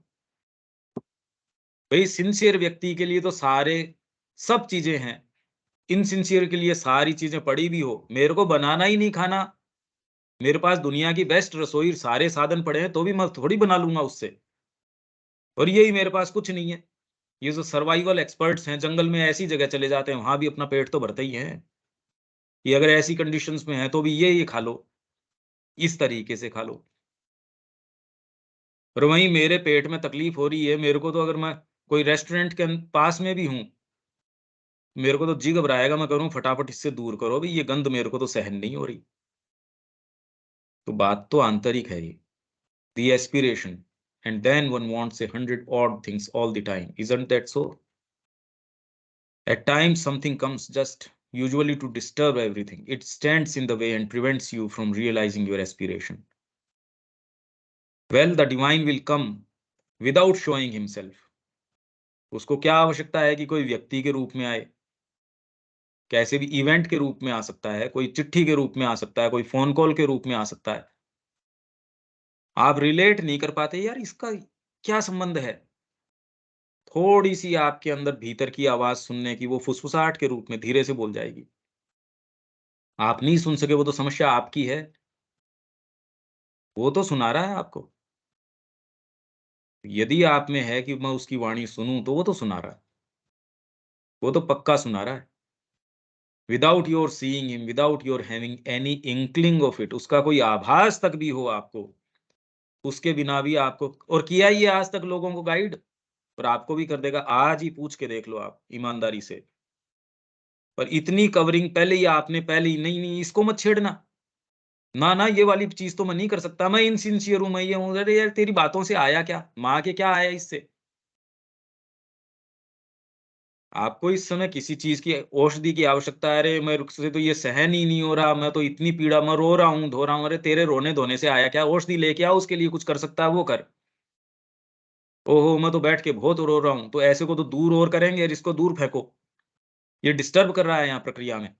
भाई सिंसियर व्यक्ति के लिए तो सारे सब चीजें हैं, इनसिंसियर के लिए सारी चीजें पड़ी भी हो, मेरे को बनाना ही नहीं खाना, मेरे पास दुनिया की बेस्ट रसोई सारे साधन पड़े हैं, तो भी मैं थोड़ी बना लूंगा उससे, और यही मेरे पास कुछ नहीं है। ये जो सर्वाइवल एक्सपर्ट्स हैं, जंगल में ऐसी जगह चले जाते हैं, वहां भी अपना पेट तो भरते ही है, कि अगर ऐसी कंडीशंस में है तो भी ये खा लो, इस तरीके से खा लो। और वहीं मेरे पेट में तकलीफ हो रही है, मेरे को तो अगर मैं कोई रेस्टोरेंट के पास में भी हूँ, मेरे को तो जी घबराएगा, मैं करूँ फटाफट इससे दूर करो भाई, ये गंध मेरे को तो सहन नहीं हो रही। तो बात तो आंतरिक है ये, the aspiration, and then one wants 100 odd things all the time, isn't that so? At times something comes just usually to disturb everything, it stands in the way and prevents you from realizing your aspiration. Well, the divine will come without showing himself. उसको क्या आवश्यकता है कि कोई व्यक्ति के रूप में आए, कैसे भी इवेंट के रूप में आ सकता है, कोई चिट्ठी के रूप में आ सकता है, कोई फोन कॉल के रूप में आ सकता है। आप रिलेट नहीं कर पाते, यार इसका क्या संबंध है। थोड़ी सी आपके अंदर भीतर की आवाज सुनने की, वो फुसफुसाहट के रूप में धीरे से बोल जाएगी। आप नहीं सुन सके, वो तो समस्या आपकी है, वो तो सुना रहा है आपको। यदि आप में है कि मैं उसकी वाणी सुनूं, तो वो तो सुना रहा है, वो तो पक्का सुना रहा है। Without your seeing him, without your having any inkling of it, उसका कोई आभास तक भी हो आपको, उसके बिना भी आपको, और किया ही है आज तक लोगों को गाइड, और आपको भी कर देगा। आज ही पूछ के देख लो आप ईमानदारी से। पर इतनी कवरिंग पहले ही आपने, पहले ही नहीं नहीं इसको मत छेड़ना, ना ना ये वाली चीज तो मैं नहीं कर सकता, मैं इनसिंसियर हूं, मैं ये हूं। अरे यार तेरी बातों से आया क्या, माँ के क्या आया इससे? आपको इस समय किसी चीज की औषधि की आवश्यकता है, अरे मेरे से तो ये सहन ही नहीं हो रहा, मैं तो इतनी पीड़ा, मैं रो रहा हूँ, धो रहा हूँ। अरे तेरे रोने धोने से आया क्या? औषधि लेके आओ, उसके लिए कुछ कर सकता है वो कर। ओहो मैं तो बैठ के बहुत रो रहा हूँ, तो ऐसे को तो दूर और करेंगे, जिसको दूर फेंको, ये डिस्टर्ब कर रहा है यहाँ प्रक्रिया में।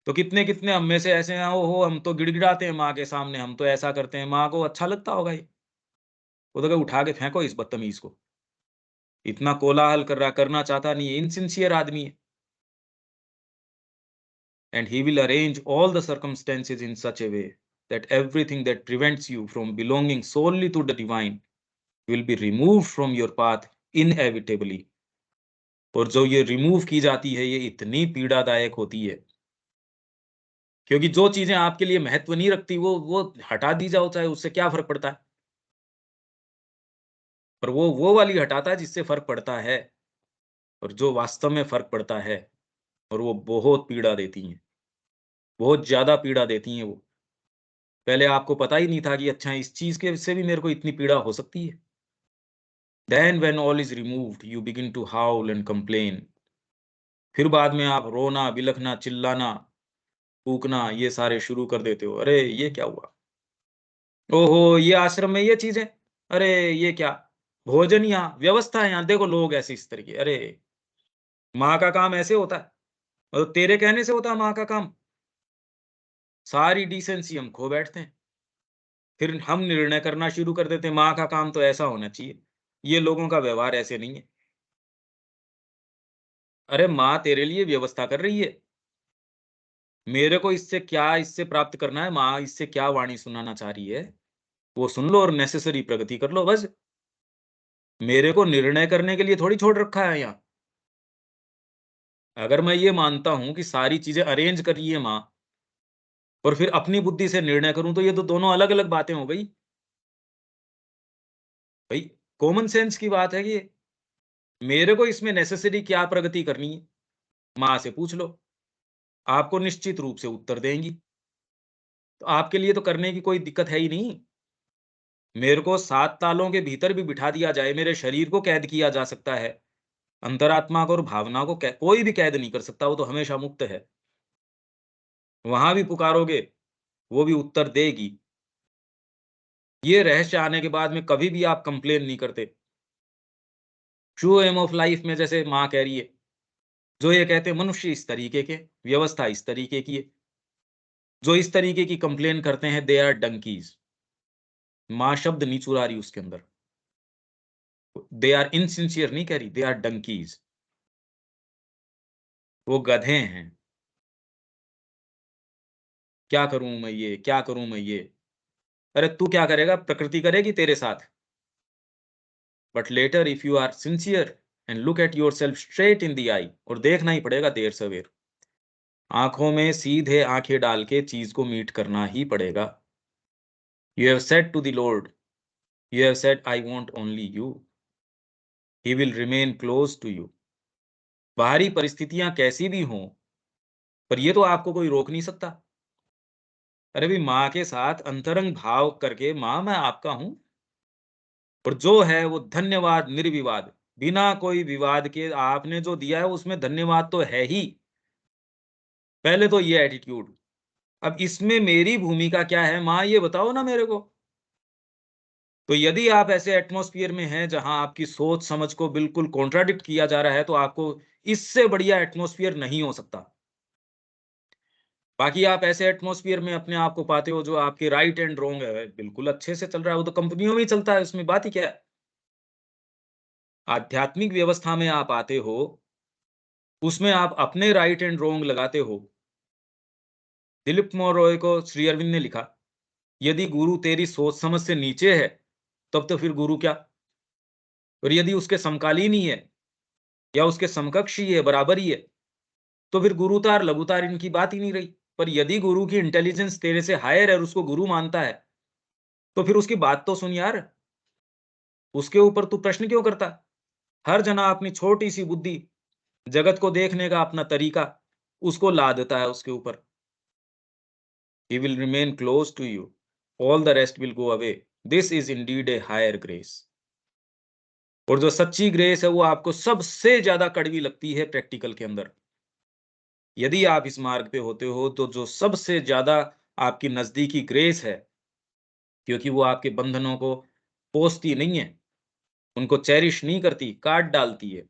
तो कितने कितने हम में से ऐसे हैं, ओहो हम तो गिड़गिड़ाते हैं माँ के सामने, हम तो ऐसा करते हैं, माँ को अच्छा लगता होगा ये। वो तो कहे उठा के फेंको इस बदतमीज को, इतना कोलाहल कर रहा, करना चाहता नहीं है, इनसिंसियर आदमी है। And he will arrange all the circumstances in such a way that everything that prevents you from belonging solely to the divine will be removed from your path inevitably. और जो ये रिमूव की जाती है, ये इतनी पीड़ादायक होती है, क्योंकि जो चीजें आपके लिए महत्व नहीं रखती, वो हटा दी जाओ, चाहे उससे क्या फर्क पड़ता है। पर वो वाली हटाता है जिससे फर्क पड़ता है, और जो वास्तव में फर्क पड़ता है, और वो बहुत पीड़ा देती हैं, बहुत ज्यादा पीड़ा देती हैं वो। पहले आपको पता ही नहीं था कि अच्छा इस चीज के से भी मेरे को इतनी पीड़ा हो सकती है। Then when all is removed, you begin to howl and complain. फिर बाद में आप रोना, बिलखना, चिल्लाना, कूकना, ये सारे शुरू कर देते हो। अरे ये क्या हुआ? ओहो ये आश्रम में ये चीजें, अरे ये क्या भोजन, यहाँ व्यवस्था है, यहाँ देखो लोग ऐसे इस तरीके। अरे माँ का काम ऐसे होता है, और तेरे कहने से होता है माँ का काम? सारी डिसेंसी हम खो बैठते हैं, फिर हम निर्णय करना शुरू कर देते हैं, माँ का काम तो ऐसा होना चाहिए, ये लोगों का व्यवहार ऐसे नहीं है। अरे माँ तेरे लिए व्यवस्था कर रही है, मेरे को इससे प्राप्त करना है, माँ इससे क्या वाणी सुनाना चाह रही है, वो सुन लो और नेसेसरी प्रगति कर लो बस। मेरे को निर्णय करने के लिए थोड़ी छोड़ रखा है यहाँ। अगर मैं ये मानता हूं कि सारी चीजें अरेंज कर रही है माँ और फिर अपनी बुद्धि से निर्णय करूं, तो ये तो दोनों अलग अलग बातें हो गई भाई। कॉमन सेंस की बात है कि मेरे को इसमें नेसेसरी क्या प्रगति करनी है, माँ से पूछ लो, आपको निश्चित रूप से उत्तर देंगी। तो आपके लिए तो करने की कोई दिक्कत है ही नहीं। मेरे को 7 तालों के भीतर भी बिठा दिया जाए, मेरे शरीर को कैद किया जा सकता है, अंतरात्मा को और भावना को कोई भी कैद नहीं कर सकता, वो तो हमेशा मुक्त है। वहां भी पुकारोगे, वो भी उत्तर देगी। ये रहस्य आने के बाद में कभी भी आप कंप्लेन नहीं करते। ट्रू एम ऑफ लाइफ में जैसे माँ कह रही है, जो ये कहते हैं मनुष्य इस तरीके के, व्यवस्था इस तरीके की है, जो इस तरीके की कंप्लेन करते हैं दे आर डंकीज। माँ शब्द नहीं चुरा रही उसके अंदर, दे आर इनसिंसियर नहीं कह रही, दे आर डंकीज, वो गधे हैं। क्या करूं मैं ये, क्या करूं मैं ये। अरे तू क्या करेगा, प्रकृति करेगी तेरे साथ। But later if you are sincere and look at yourself straight in the eye, और देखना ही पड़ेगा देर सवेर, आंखों में सीधे आंखें डाल के चीज को मीट करना ही पड़ेगा। You have said to the lord, you have said I want only you, he will remain close to you. बाहरी परिस्थितियां कैसी भी हों, पर ये तो आपको कोई रोक नहीं सकता। अरे भी माँ के साथ अंतरंग भाव करके, माँ मैं आपका हूं, और जो है वो धन्यवाद निर्विवाद, बिना कोई विवाद के आपने जो दिया है उसमें धन्यवाद तो है ही। पहले तो ये एटीट्यूड। अब इसमें मेरी भूमिका क्या है माँ, ये बताओ ना मेरे को। तो यदि आप ऐसे एटमॉस्फेयर में हैं जहां आपकी सोच समझ को बिल्कुल कॉन्ट्राडिक्ट किया जा रहा है, तो आपको इससे बढ़िया एटमॉस्फेयर नहीं हो सकता। बाकी आप ऐसे एटमॉस्फेयर में अपने आप को पाते हो जो आपके राइट एंड रॉन्ग है, बिल्कुल अच्छे से चल रहा है, वो तो कंपनियों में ही चलता है, उसमें बात ही क्या है। आध्यात्मिक व्यवस्था में आप आते हो, उसमें आप अपने राइट एंड रॉन्ग लगाते हो। दिलीप मोरॉय को श्री अरविंद ने लिखा, यदि गुरु तेरी सोच समझ से नीचे है, तब तो फिर गुरु क्या। और यदि उसके समकालीन ही है या उसके समकक्ष ही है, बराबर ही है, तो फिर गुरुतार लघुतार इनकी बात ही नहीं रही। पर यदि गुरु की इंटेलिजेंस तेरे से हायर है और उसको गुरु मानता है, तो फिर उसकी बात तो सुन यार, उसके ऊपर तू प्रश्न क्यों करता। हर जना अपनी छोटी सी बुद्धि, जगत को देखने का अपना तरीका, उसको ला देता है उसके ऊपर। He will remain close to you, all the rest will go away. This is indeed a higher grace. और जो सच्ची ग्रेस है वो आपको सबसे ज्यादा कड़वी लगती है प्रैक्टिकल के अंदर। यदि आप इस मार्ग पे होते हो, तो जो सबसे ज्यादा आपकी नजदीकी ग्रेस है, क्योंकि वो आपके बंधनों को पोसती नहीं है, उनको चेरिश नहीं करती, काट डालती है,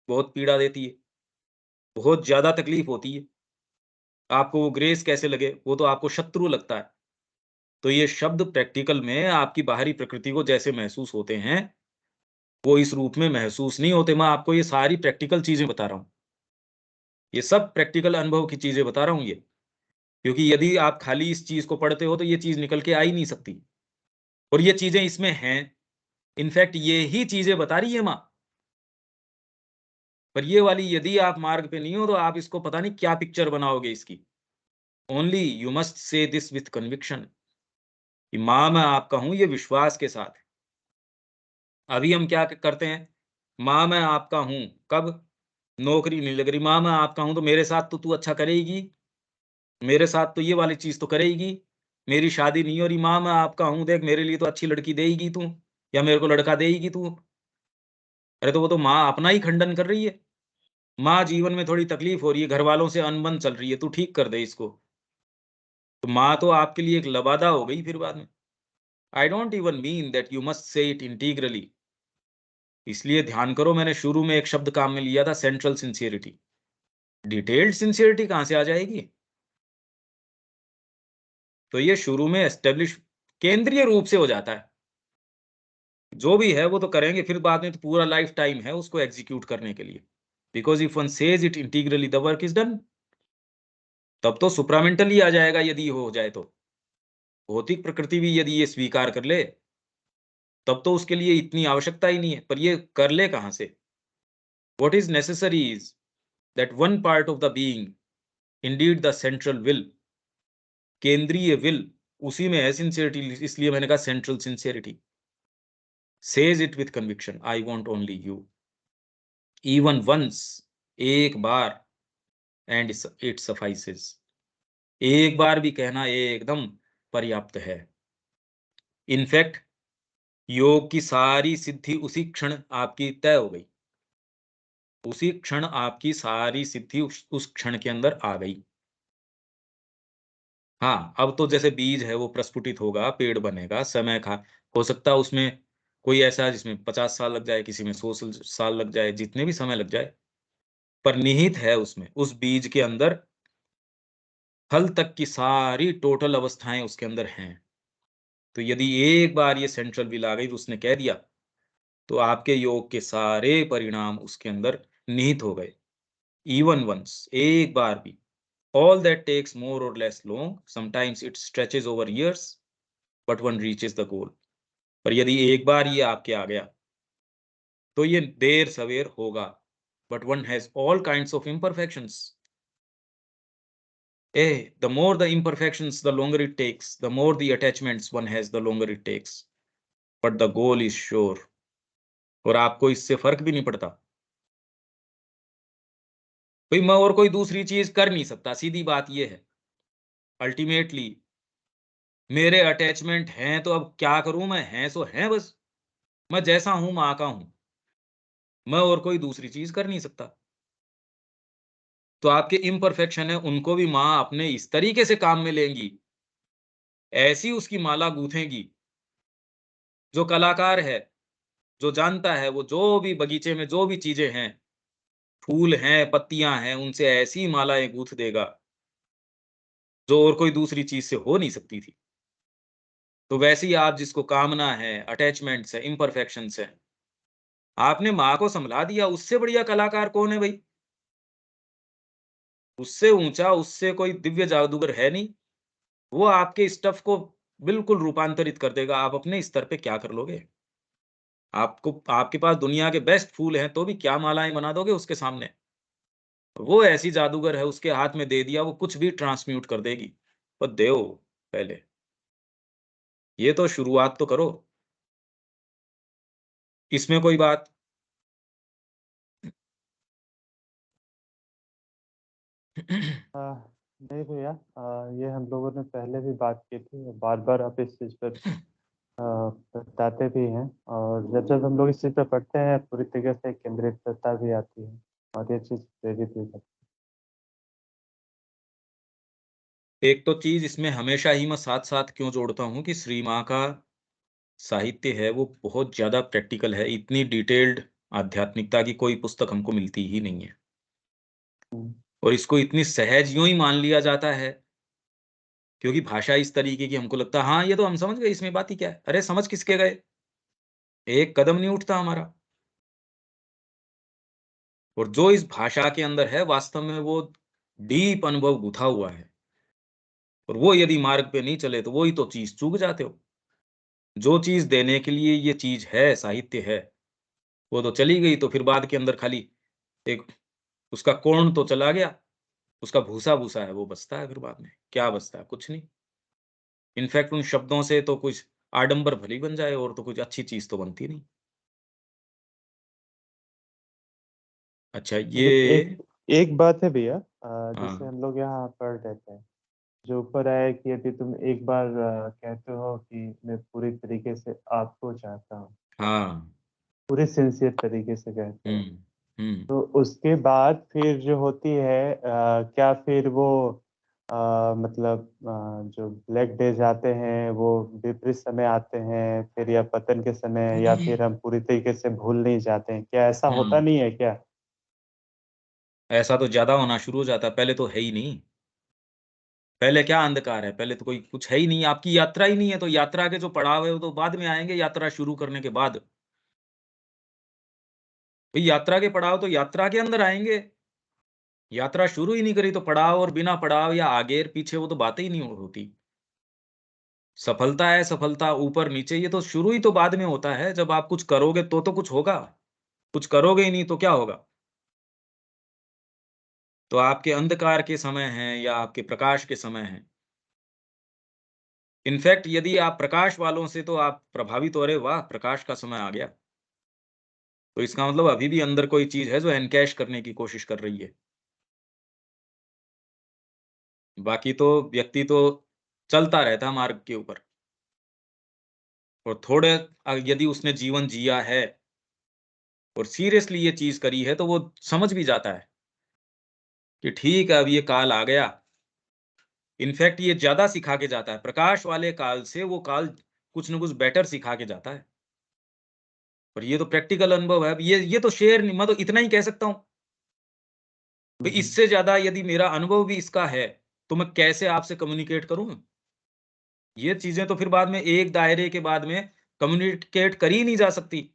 बहुत पीड़ा देती है, बहुत ज्यादा तकलीफ होती है। आपको वो ग्रेस कैसे लगे, वो तो आपको शत्रु लगता है। तो ये शब्द प्रैक्टिकल में आपकी बाहरी प्रकृति को जैसे महसूस होते हैं, वो इस रूप में महसूस नहीं होते। मैं आपको ये सारी प्रैक्टिकल चीजें बता रहा हूँ, ये सब प्रैक्टिकल अनुभव की चीजें बता रहा हूँ ये, क्योंकि यदि आप खाली इस चीज को पढ़ते हो तो ये चीज निकल के आ ही नहीं सकती। और ये चीजें इसमें हैं, इनफैक्ट ये ही चीजें बता रही है माँ। पर ये वाली यदि आप मार्ग पे नहीं हो, तो आप इसको पता नहीं क्या पिक्चर बनाओगे इसकी। ओनली यू मस्ट से दिस विथ कन्विक्शन कि माँ मैं आपका हूं, ये विश्वास के साथ। अभी हम क्या करते हैं, माँ मैं आपका हूं, कब नौकरी नहीं लग रही, माँ मैं आपका हूं तो मेरे साथ तो तू अच्छा करेगी, मेरे साथ तो ये वाली चीज तो करेगी, मेरी शादी नहीं हो रही, माँ मैं आपका हूं, देख मेरे लिए तो अच्छी लड़की देगी तू, या मेरे को लड़का देगी तू। अरे तो वो तो माँ अपना ही खंडन कर रही है। माँ जीवन में थोड़ी तकलीफ हो रही है, घर वालों से अनबन चल रही है, तू ठीक कर दे इसको। तो माँ तो आपके लिए एक लबादा हो गई फिर बाद में। I don't even mean that you must say it integrally. इसलिए ध्यान करो, मैंने शुरू में एक शब्द काम में लिया था, सेंट्रल सिंसियरिटी। डिटेल्ड सिंसियरिटी कहां से आ जाएगी। तो ये शुरू में एस्टेब्लिश केंद्रीय रूप से हो जाता है, जो भी है वो तो करेंगे, फिर बाद में तो पूरा लाइफ टाइम है उसको एग्जीक्यूट करने के लिए। Because if one says it integrally the work is done, तब तो सुप्रामेंटली आ जाएगा। यदि हो जाए तो भौतिक प्रकृति भी यदि ये स्वीकार कर ले, तब तो उसके लिए इतनी आवश्यकता ही नहीं है। पर ये कर ले कहां से। What is necessary is that one part of the being, indeed the central will, केंद्रीय will, उसी में है sincerity, इसलिए मैंने कहा central sincerity, says it with conviction, I want only you, even once, एक बार, and it suffices, एक बार भी कहना एकदम पर्याप्त है। इनफैक्ट योग की सारी सिद्धि उसी क्षण आपकी तय हो गई, उसी क्षण आपकी सारी सिद्धि उस क्षण के अंदर आ गई। हाँ, अब तो जैसे बीज है वो प्रस्फुटित होगा, पेड़ बनेगा, समय हो सकता है उसमें कोई ऐसा है जिसमें 50 साल लग जाए, किसी में 100 साल लग जाए, जितने भी समय लग जाए, पर निहित है उसमें, उस बीज के अंदर फल तक की सारी टोटल अवस्थाएं उसके अंदर हैं। तो यदि एक बार ये सेंट्रल विल आ गई तो उसने कह दिया, तो आपके योग के सारे परिणाम उसके अंदर निहित हो गए। इवन वंस, एक बार भी। ऑल दैट टेक्स मोर और less long, sometimes it stretches over years, but one reaches the goal. पर यदि एक बार ये आपके आ गया तो ये देर सवेर होगा, but one has all kinds of imperfections. The more the imperfections, the longer it takes, the more the attachments one has, the longer it takes, but the goal is sure। और आपको इससे फर्क भी नहीं पड़ता भाई, मैं और कोई दूसरी चीज कर नहीं सकता, सीधी बात ये है। अल्टीमेटली मेरे अटैचमेंट हैं तो अब क्या करूं मैं, हैं सो हैं बस, मैं जैसा हूं मां का हूं, मैं और कोई दूसरी चीज कर नहीं सकता। तो आपके इम्परफेक्शन है उनको भी मां अपने इस तरीके से काम में लेंगी, ऐसी उसकी माला गूंथेंगी। जो कलाकार है, जो जानता है, वो जो भी बगीचे में जो भी चीजें हैं, फूल हैं, पत्तियां हैं, उनसे ऐसी मालाएं गूंथ देगा जो और कोई दूसरी चीज से हो नहीं सकती थी। तो वैसे ही आप जिसको कामना है, अटैचमेंट्स है, इम्परफेक्शंस है, आपने माँ को संभला दिया, उससे बढ़िया कलाकार कौन है भाई? उससे ऊंचा, उससे कोई दिव्य जादूगर है नहीं। वो आपके स्टफ को बिल्कुल रूपांतरित कर देगा। आप अपने स्तर पे क्या कर लोगे? आपको, आपके पास दुनिया के बेस्ट फूल हैं तो भी क्या मालाएं बना दोगे उसके सामने? वो ऐसी जादूगर है, उसके हाथ में दे दिया, वो कुछ भी ट्रांसम्यूट कर देगी। पर दो पहले, ये तो शुरुआत तो करो। इसमें कोई बात नहीं भैया, ये हम लोगों ने पहले भी बात की थी, बार-बार आप इस चीज़ पर बताते भी हैं, और जब-जब हम लोग इस चीज़ पे पढ़ते हैं पूरी तरीके से केंद्रितता भी आती है और ये चीज़ प्रेरित भी करती एक तो चीज इसमें हमेशा ही मैं साथ-साथ क्यों जोड़ता हूँ कि श्री माँ का साहित्य है वो बहुत ज़्यादा प्रैक्टिकल है। इतनी डिटेल्ड आध्यात्मिकता की कोई पुस्तक हमको मिलती ही नहीं है। है। और इसको इतनी सहज यूँ ही मान लिया जाता है, क्योंकि भाषा इस तरीके की हमको लगता है, हाँ, ये तो हम समझ गए, इसमें बात ही क्या है? अरे समझ किसके गए? एक कदम नहीं उठता हमारा। और जो इस भाषा के अंदर है, वास्तव में वो डीप अनुभव गुथा हुआ है। और वो यदि मार्ग पे नहीं चले, तो वो ही तो चीज़ चूक जाते हो। जो चीज़ देने के लिए ये चीज़ है, साहित्य है, वो तो चली गई, तो फिर बाद के अंदर खाली एक उसका कोण तो चला गया, उसका भूसा-भूसा है, वो बचता है फिर बाद में। क्या बचता है? कुछ नहीं। इनफैक्ट उन शब्दों से तो कुछ आडंबर भले ही बन जाए, और तो कुछ अच्छी चीज़ तो बनती नहीं। अच्छा, लेकिन एक ये एक बात है भैया, जैसे हाँ, हम लोग यहाँ पढ़ रहे थे, जो ऊपर आया कि यदि तुम एक बार कहते हो कि मैं पूरी तरीके से आपको चाहता हूँ, हाँ। पूरे सिंसियर तरीके से कहते हुँ, हो, हुँ। तो उसके बाद फिर जो होती है, क्या फिर वो मतलब जो ब्लैक डेज आते हैं वो विपरीत समय आते हैं फिर, या पतन के समय, या फिर हम पूरी तरीके से भूल नहीं जाते हैं, क्या ऐसा होता हुँ। नहीं है क्या? ऐसा तो ज़्यादा होना शुरू हो जाता है, पहले तो है ही नहीं। पहले क्या अंधकार है? पहले तो कोई कुछ है ही नहीं, आपकी यात्रा ही नहीं है, तो यात्रा के जो पड़ाव है, वो तो बाद में आएँगे, यात्रा शुरू करने के बाद। भई यात्रा के पड़ाव तो यात्रा के अंदर आएँगे। यात्रा शुरू ही नहीं करी तो पड़ाव, और बिना पड़ाव या आगे-पीछे वो तो बातें ही नहीं होती। सफलता है, सफलता ऊपर-नीचे, ये तो शुरू ही तो बाद में होता है, जब आप कुछ करोगे तो कुछ होगा। कुछ करोगे ही नहीं तो क्या होगा? तो आपके अंधकार के समय हैं या आपके प्रकाश के समय हैं। इनफैक्ट यदि आप प्रकाश वालों से तो आप प्रभावित हो रहे, वाह! प्रकाश का समय आ गया। तो इसका मतलब अभी भी अंदर कोई चीज़ है जो एनकैश करने की कोशिश कर रही है। बाकी तो व्यक्ति तो चलता रहता है मार्ग के ऊपर, और थोड़े यदि उसने जीवन जिया है और सीरियसली ये चीज़ करी है, तो वो समझ भी जाता है कि ठीक है, अब ये काल आ गया। इनफैक्ट ये ज़्यादा सिखा के जाता है। प्रकाश वाले काल से वो काल कुछ न कुछ बेटर सिखा के जाता है। और ये तो प्रैक्टिकल अनुभव है। अब ये तो शेयर नहीं, मैं तो इतना ही कह सकता हूँ। भई इससे ज़्यादा यदि मेरा अनुभव भी इसका है, तो मैं कैसे आपसे कम्युनिकेट करूँ? ये चीज़ें तो फिर बाद में एक दायरे के बाद में कम्युनिकेट करी ही नहीं जा सकती।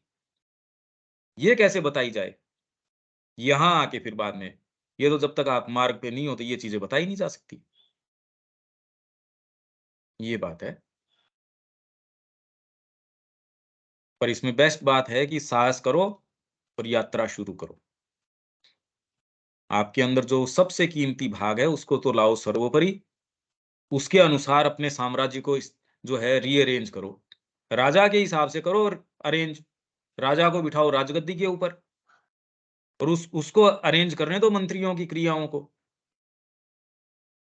ये कैसे बताई जाए? यहाँ आके फिर बाद में, ये तो जब तक आप मार्ग पे नहीं हो, तो ये चीज़ें बताई नहीं जा सकती। ये बात है। पर इसमें बेस्ट बात है कि साहस करो और यात्रा शुरू करो। आपके अंदर जो सबसे कीमती भाग है, उसको तो लाओ सर्वोपरि। उसके अनुसार अपने साम्राज्य को जो है रीअरेंज करो। राजा के हिसाब से करो और अरेंज। राजा को बिठाओ राजगद्दी के ऊपर, और उसको अरेंज करने दो मंत्रियों की क्रियाओं को।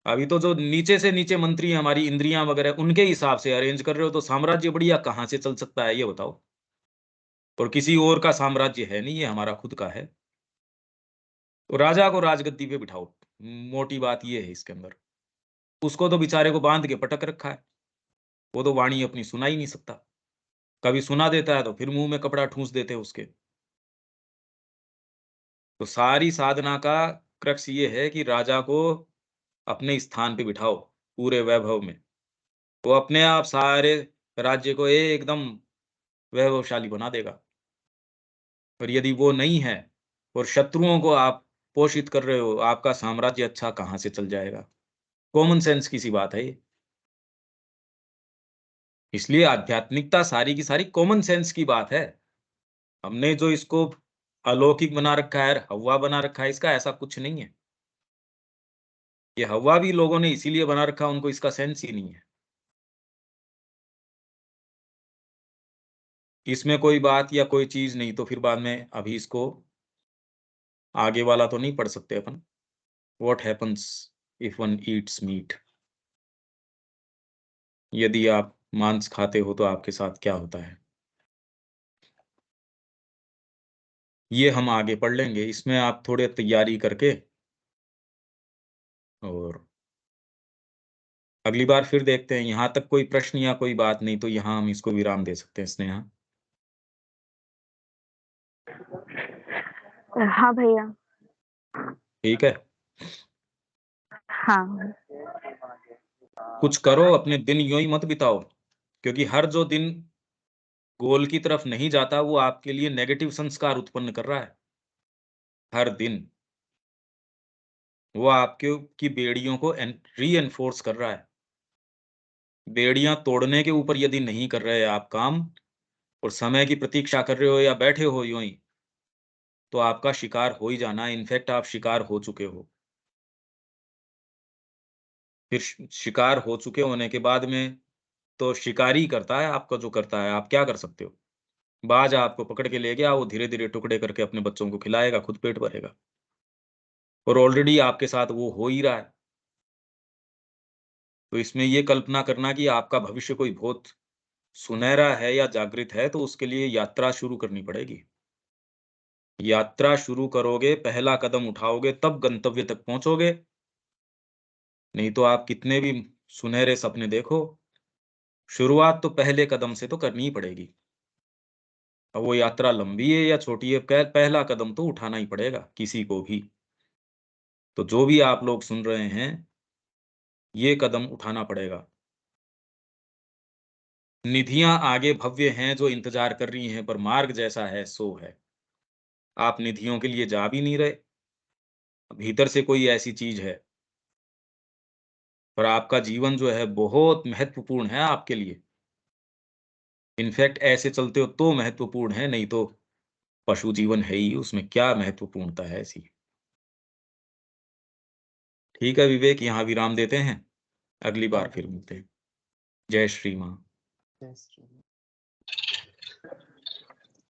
अभी तो जो नीचे से नीचे मंत्री हैं, हमारी इंद्रियां वगैरह, उनके हिसाब से अरेंज कर रहे हो, तो साम्राज्य बढ़िया कहाँ से चल सकता है, ये बताओ। और किसी और का साम्राज्य है नहीं, ये हमारा खुद का है। तो राजा को राजगद्दी पे बिठाओ। मोटी बात ये है इसके अंदर। उसको तो बेचारे को बांध के पटक रखा है। वो तो वाणी अपनी सुना ही नहीं सकता। कभी सुना देता है तो फिर मुंह में कपड़ा ठूंस देते हैं उसके। तो सारी साधना का क्रक्स ये है कि राजा को अपने स्थान पे बिठाओ पूरे वैभव में। वो अपने आप सारे राज्य को एकदम वैभवशाली बना देगा। और यदि वो नहीं है और शत्रुओं को आप पोषित कर रहे हो, आपका साम्राज्य अच्छा कहाँ से चल जाएगा? कॉमन सेंस की सी बात है ये। इसलिए आध्यात्मिकता सारी की सारी कॉमन सेंस की बात है। हमने जो इसको अलौकिक बना रखा है, हव्वा बना रखा है, इसका ऐसा कुछ नहीं है। ये हव्वा भी लोगों ने इसीलिए बना रखा, उनको इसका सेंस ही नहीं है। इसमें कोई बात या कोई चीज़ नहीं, तो फिर बाद में अभी इसको आगे वाला तो नहीं पढ़ सकते अपन। What happens if one eats meat? यदि आप मांस खाते हो तो आपके साथ क्या होता है? ये हम आगे पढ़ लेंगे। इसमें आप थोड़े तैयारी करके, और अगली बार फिर देखते हैं। यहाँ तक कोई प्रश्न या कोई बात नहीं, तो यहाँ हम इसको विराम दे सकते हैं स्नेहा। हाँ भैया। ठीक है? हाँ। कुछ करो, अपने दिन यूँ ही मत बिताओ, क्योंकि हर जो दिन गोल की तरफ नहीं जाता, वो आपके लिए नेगेटिव संस्कार उत्पन्न कर रहा है। हर दिन वो आपके की बेड़ियों को रीएनफोर्स कर रहा है। बेड़ियां तोड़ने के ऊपर यदि नहीं कर रहे आप काम, और समय की प्रतीक्षा कर रहे हो या बैठे हो यूं ही, तो आपका शिकार हो ही जाना है। इनफैक्ट आप शिकार हो चुके हो। फिर शिकार हो चुके होने के बाद में तो शिकारी करता है आपका जो करता है। आप क्या कर सकते हो? बाज आपको पकड़ के ले गया, वो धीरे-धीरे टुकड़े करके अपने बच्चों को खिलाएगा, खुद पेट भरेगा। और ऑलरेडी आपके साथ वो हो ही रहा है। तो इसमें ये कल्पना करना कि आपका भविष्य कोई बहुत सुनहरा है या जागृत है, तो उसके लिए यात्रा शुरू करनी पड़ेगी। यात्रा शुरू करोगे, पहला कदम उठाओगे, तब गंतव्य तक पहुँचोगे। नहीं तो आप कितने भी सुनहरे सपने देखो, शुरुआत तो पहले कदम से तो करनी ही पड़ेगी। अब वो यात्रा लंबी है या छोटी है, पहला कदम तो उठाना ही पड़ेगा किसी को भी। तो जो भी आप लोग सुन रहे हैं, ये कदम उठाना पड़ेगा। निधियाँ आगे भव्य हैं जो इंतज़ार कर रही हैं, पर मार्ग जैसा है सो है। आप निधियों के लिए जा भी नहीं रहे। भीतर से कोई ऐसी चीज़ है, पर आपका जीवन जो है बहुत महत्वपूर्ण है आपके लिए। इनफैक्ट ऐसे चलते हो तो महत्वपूर्ण है, नहीं तो पशु जीवन है ही, उसमें क्या महत्वपूर्णता है ऐसी। ठीक है विवेक, यहाँ विराम देते हैं, अगली बार हाँ। फिर मिलते हैं। जय श्री माँ। जय श्री